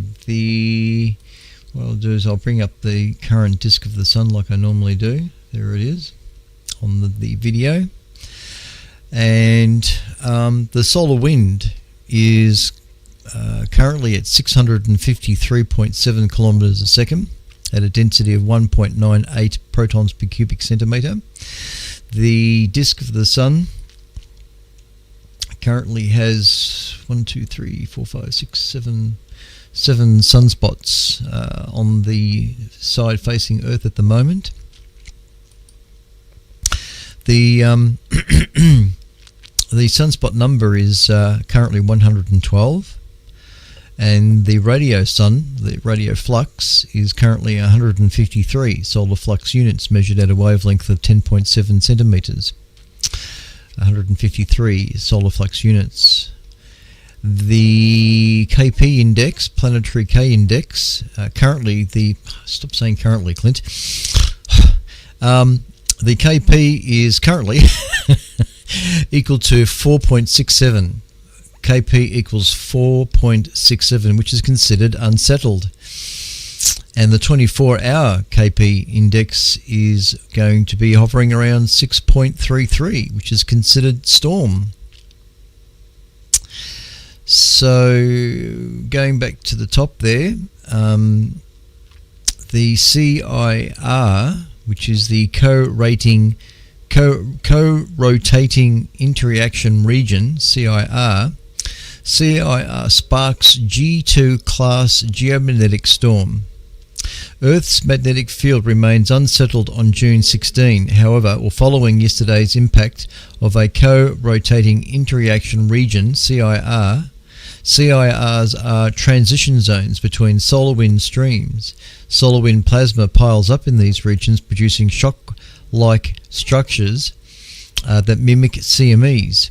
Speaker 1: what I'll do is I'll bring up the current disk of the sun like I normally do. There it is on the video. And the solar wind is currently at 653.7 kilometers a second. At a density of 1.98 protons per cubic centimetre. The disk of the sun currently has 7 sunspots on the side facing Earth at the moment. The the sunspot number is currently 112. And the radio flux, is currently 153 solar flux units measured at a wavelength of 10.7 centimetres. 153 solar flux units. The KP index, planetary K index, stop saying currently, Clint. The KP is currently equal to 4.67. KP equals 4.67, which is considered unsettled. And the 24-hour KP index is going to be hovering around 6.33, which is considered storm. So going back to the top there, the CIR, which is the co-rotating interaction region, CIR sparks G2 class geomagnetic storm. Earth's magnetic field remains unsettled on June 16. However, following yesterday's impact of a co-rotating interaction region, CIR, CIRs are transition zones between solar wind streams. Solar wind plasma piles up in these regions, producing shock-like structures that mimic CMEs.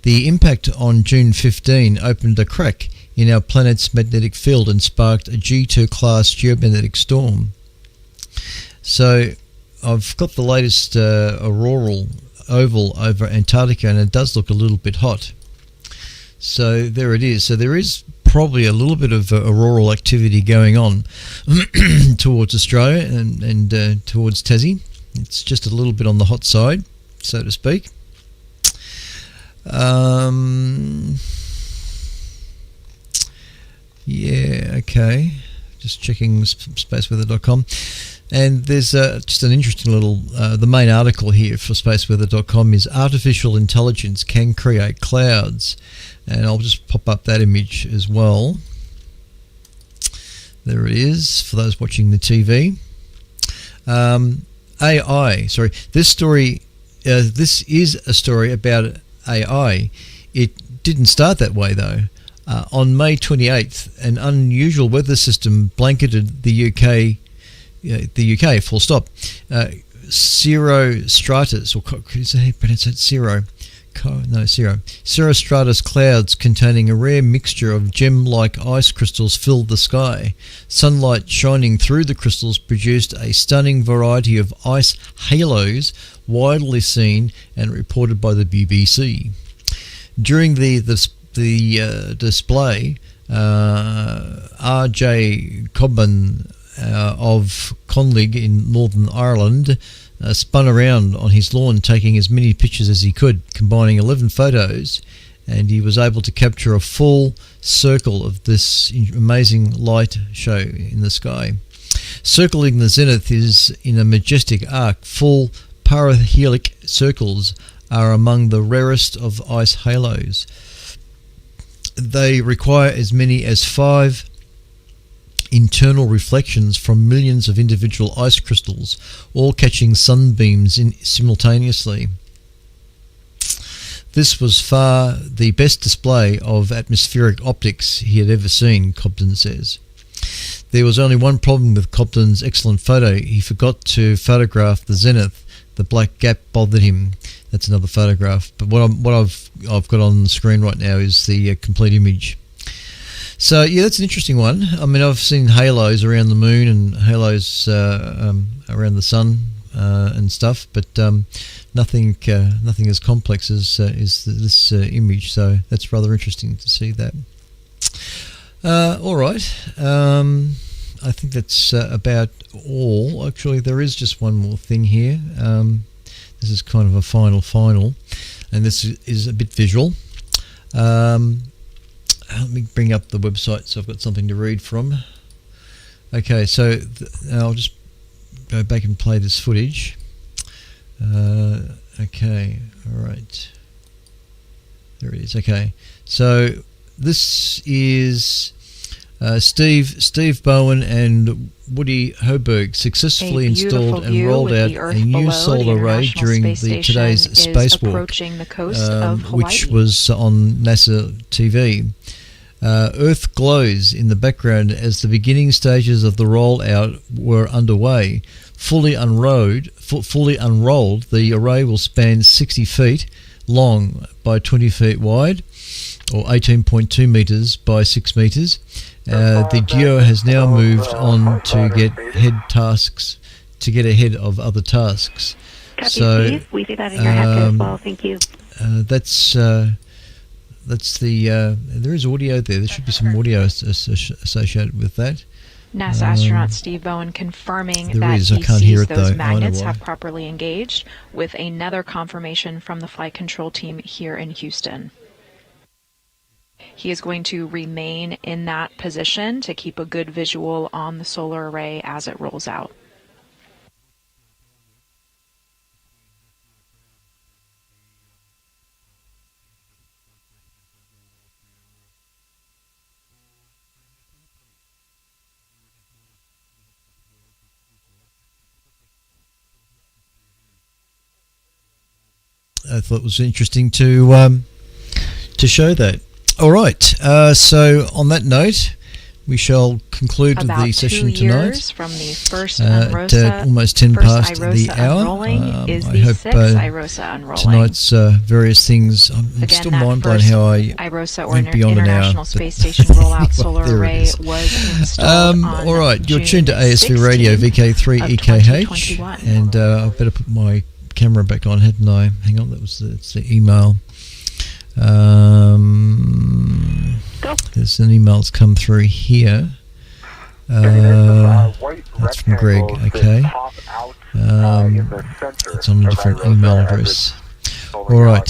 Speaker 1: The impact on June 15 opened a crack in our planet's magnetic field and sparked a G2 class geomagnetic storm. So I've got the latest auroral oval over Antarctica, and it does look a little bit hot. So there it is. So there is probably a little bit of auroral activity going on towards Australia and towards Tassie. It's just a little bit on the hot side, so to speak. Yeah, okay. Just checking spaceweather.com. And there's just an interesting little, the main article here for spaceweather.com is Artificial Intelligence Can Create Clouds. And I'll just pop up that image as well. There it is for those watching the TV. AI, sorry. This is a story about AI. It didn't start that way though. On May 28th, an unusual weather system blanketed the UK, full stop. Cirrostratus, or is that how you pronounce it? Cirrostratus clouds containing a rare mixture of gem-like ice crystals filled the sky. Sunlight shining through the crystals produced a stunning variety of ice halos, widely seen and reported by the BBC. During the display, R.J. Cobban of Conlig in Northern Ireland spun around on his lawn taking as many pictures as he could, combining 11 photos, and he was able to capture a full circle of this amazing light show in the sky. Circling the zenith is in a majestic arc. Full parahelic circles are among the rarest of ice halos. They require as many as 5 internal reflections from millions of individual ice crystals, all catching sunbeams simultaneously. This was far the best display of atmospheric optics he had ever seen, Cobden says. There was only one problem with Cobden's excellent photo. He forgot to photograph the zenith. The black gap bothered him. That's another photograph. But what I've got on the screen right now is the complete image. So yeah, that's an interesting one. I mean, I've seen halos around the moon and halos around the sun and stuff, but nothing as complex as this image. So that's rather interesting to see that. All right, I think that's about all. Actually, there is just one more thing here. This is kind of a final, and this is a bit visual. Let me bring up the website so I've got something to read from. Okay, so I'll just go back and play this footage. Okay, all right. There it is. Okay, so this is Steve Bowen and Woody Hoberg successfully installed and rolled out a new solar array during today's spacewalk, which was on NASA TV. Earth glows in the background as the beginning stages of the rollout were underway. Fully unrolled, the array will span 60 feet long by 20 feet wide, or 18.2 meters by 6 meters. The duo has now moved on to get ahead of other tasks.
Speaker 3: Copy, Steve. We see that in your head as well. Thank you.
Speaker 1: That's the. There is audio there. There should be some audio associated with that.
Speaker 3: NASA astronaut Steve Bowen confirming that
Speaker 1: is.
Speaker 3: he
Speaker 1: I can't hear
Speaker 3: sees
Speaker 1: it,
Speaker 3: those
Speaker 1: though.
Speaker 3: magnets have properly engaged, with another confirmation from the flight control team here in Houston. He is going to remain in that position to keep a good visual on the solar array as it rolls out.
Speaker 1: I thought it was interesting to show that. All right. So on that note, we shall conclude the session tonight.
Speaker 3: From the first Unrosa,
Speaker 1: at almost 10 past the hour. I hope tonight's various things. I'm still mind blown how I went beyond an hour.
Speaker 3: International Space Station rollout solar array was installed on
Speaker 1: all right, you're tuned to ASV
Speaker 3: 16
Speaker 1: Radio VK3 EKH,
Speaker 3: 2021.
Speaker 1: and I better put my camera back on, hadn't I? Hang on, that's the email. There's an email that's come through here. That's from Greg. Okay. It's on a different email address. All right.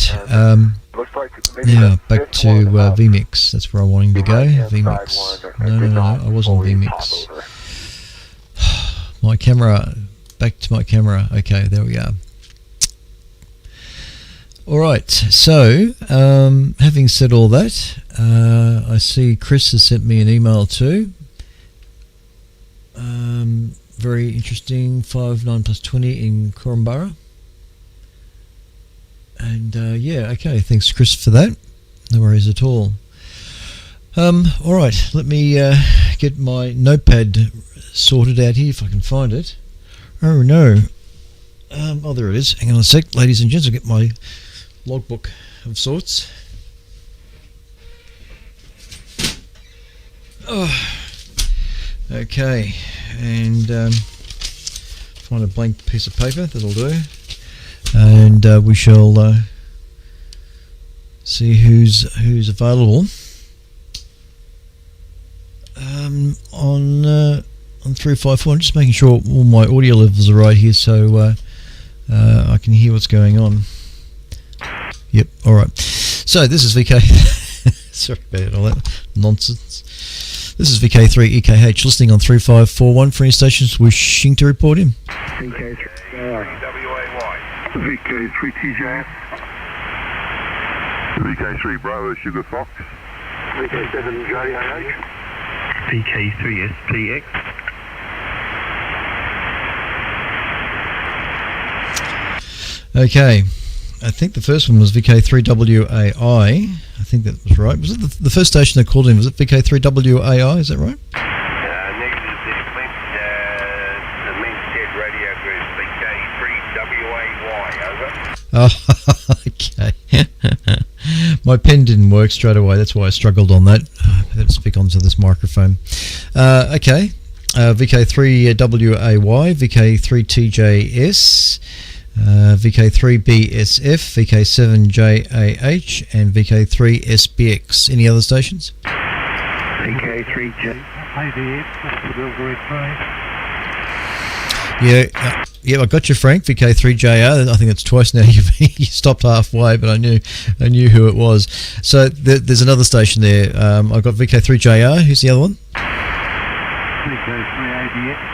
Speaker 4: Looks like maybe
Speaker 1: Now
Speaker 4: the
Speaker 1: back
Speaker 4: fifth
Speaker 1: to
Speaker 4: one about
Speaker 1: vMix. That's where I'm wanting to
Speaker 4: the
Speaker 1: go.
Speaker 4: right-hand side
Speaker 1: vMix.
Speaker 4: one that did
Speaker 1: No.
Speaker 4: not
Speaker 1: I was on
Speaker 4: fully
Speaker 1: vMix.
Speaker 4: pop over.
Speaker 1: My camera. Back to my camera. Okay, there we are. All right. So, having said all that, I see Chris has sent me an email too. Very interesting. 5 9 plus 20 in Korumburra. And yeah, okay. Thanks, Chris, for that. No worries at all. All right. Let me get my notepad sorted out here if I can find it. Oh no. Oh, there it is. Hang on a sec, ladies and gents. I'll get my logbook of sorts. Oh, okay, and find a blank piece of paper. That'll do, and we shall see who's available on 354. I'm just making sure all my audio levels are right here, so I can hear what's going on. Yep, alright. So this is VK. Sorry about all that nonsense. This is VK3 EKH listening on 3541 for any stations wishing to report in.
Speaker 4: VK3 TJ.
Speaker 5: VK3 Bravo Sugar Fox.
Speaker 4: VK7 JAH.
Speaker 5: VK3 SPX.
Speaker 1: Okay, I think the first one was VK3WAI. I think that was right. Was it the first station that called in? Was it VK3WAI? Is that right?
Speaker 5: Negative there, Clint. The main dead radio group VK3WAY, over.
Speaker 1: Oh, okay. My pen didn't work straight away. That's why I struggled on that. Let's speak onto this microphone. Okay, VK3WAY, VK3TJS. VK3BSF, VK7JAH, and VK3SBX. Any other stations?
Speaker 4: VK3J.
Speaker 1: Yeah, I got you, Frank. VK3JR. I think it's twice now. You stopped halfway, but I knew who it was. So there's another station there. I've got VK3JR. Who's the other one?
Speaker 4: VK3ADX.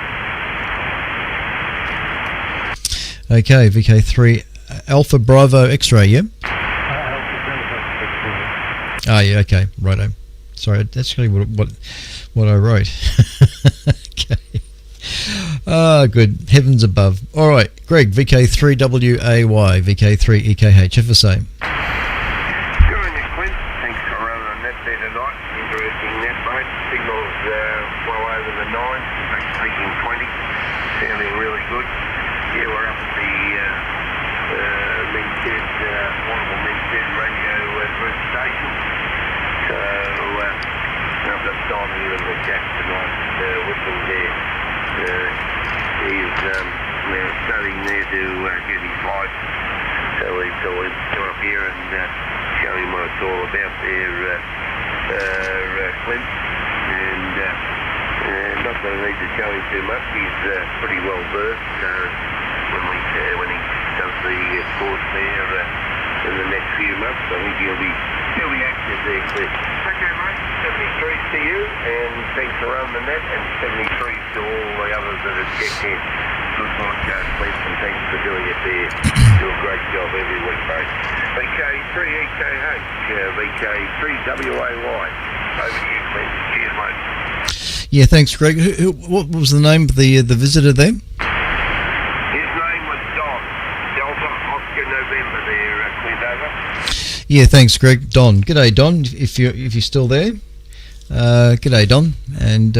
Speaker 1: Okay, VK3 Alpha Bravo X-ray, yeah? Ah, yeah, okay, righto. Sorry, that's actually what I wrote. Okay. Ah, good. Heavens above. All right, Greg, VK3WAY, VK3EKH, FSA.
Speaker 5: Good on you, Clint. Thanks for running on that there tonight. Interesting net, mate. Signals well over the 9, in fact, peaking 20. Sounding really good. Yeah, we're up at the Wonderful Minted radio group station. So I've got Don here in the chat tonight with him there. He's studying there to get his flight. So we'll come up here and show him what it's all about there, Clint. And not that I need to show him too much. He's pretty well versed when he does the course there in the next few months. I think he'll be active there, Clint. Okay, mate. 73s to you, and thanks for running the net, and 73s to all the others that have checked in. Good podcast, Clint, and thanks for doing it there. Do a great job every week, mate. VK3EKH, VK3WAY. Over to you, Clint. Cheers, mate.
Speaker 1: Yeah, thanks, Greg. What was the name of the visitor there?
Speaker 5: His name was Don. Delta Oscar November there, Clint, over.
Speaker 1: Yeah, thanks, Greg. Don. G'day, Don, if you're still there. G'day, Don, and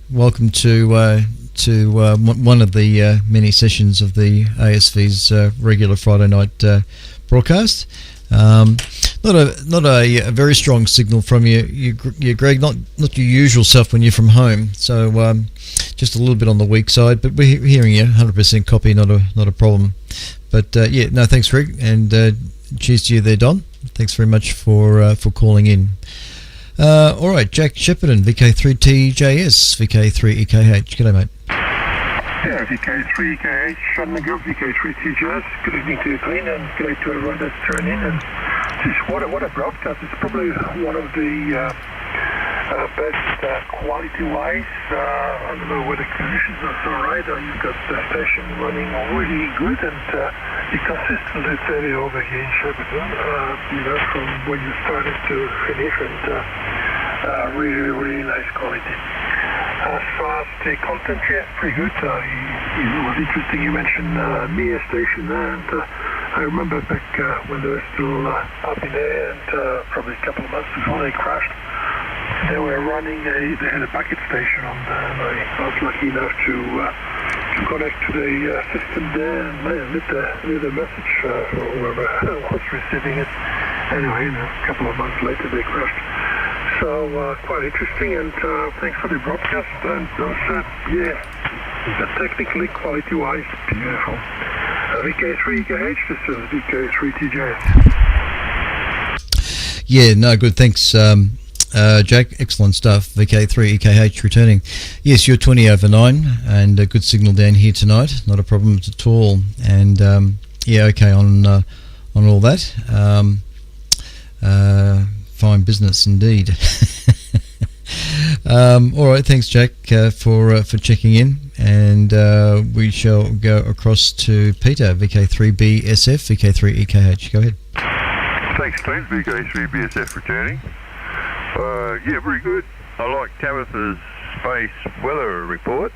Speaker 1: welcome to one of the many sessions of the ASV's regular Friday night broadcast. Not a very strong signal from you, Greg. Not your usual self when you're from home. So just a little bit on the weak side, but we're hearing you. 100% copy, not a problem. But yeah, no, thanks, Greg, and cheers to you there, Don. Thanks very much for calling in. All right, Jack Shepparton, VK3TJS, VK3EKH. G'day, mate.
Speaker 4: Yeah, VK3EKH, Astronomical, VK3TJS. Good evening to you, Clint, and good day to everyone that's tuned in. And Jeez, what a broadcast. It's probably one of the best quality-wise. I don't know whether conditions are so right, or you've got the station running really good and you consistently steady over here in Shepparton, from when you started to finish, and really nice quality. As far as the content, yeah, pretty good. It was interesting you mentioned Mia station there, and I remember back when they were still up in there, and probably a couple of months before they crashed, they were running they had a bucket station on there, and I was lucky enough to connect to the system there and leave a message for whoever was receiving it. Anyway, a couple of months later they crashed. So quite interesting, and thanks for the broadcast. And technically, quality-wise, beautiful. VK3 EKH, this is VK3 TJS.
Speaker 1: Yeah, no, good. Thanks, Jack. Excellent stuff. VK3 EKH returning. Yes, you're 20 over 9, and a good signal down here tonight. Not a problem at all. And okay on all that. Fine business indeed. All right, thanks, Jack, for checking in, and we shall go across to Peter, VK3BSF, VK3EKH. Go ahead.
Speaker 6: Thanks, Clint. VK3BSF returning. Very good. I like Tabitha's space weather reports.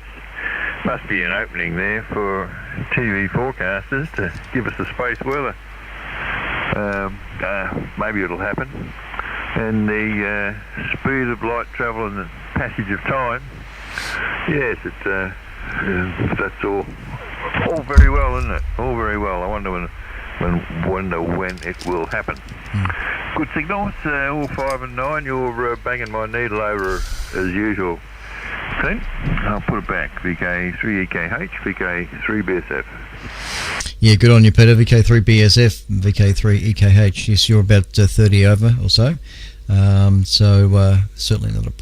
Speaker 6: Must be an opening there for TV forecasters to give us the space weather. Maybe it'll happen. And the speed of light travel and the passage of time. Yes, that's all very well, isn't it? All very well. I wonder when it will happen. Good signals, all 5 and 9. You're banging my needle over as usual. Clint, I'll put it back. VK3EKH, VK3BSF.
Speaker 1: Yeah, good on you, Peter. VK3BSF, VK3EKH. Yes, you're about 30 over or so. Certainly not a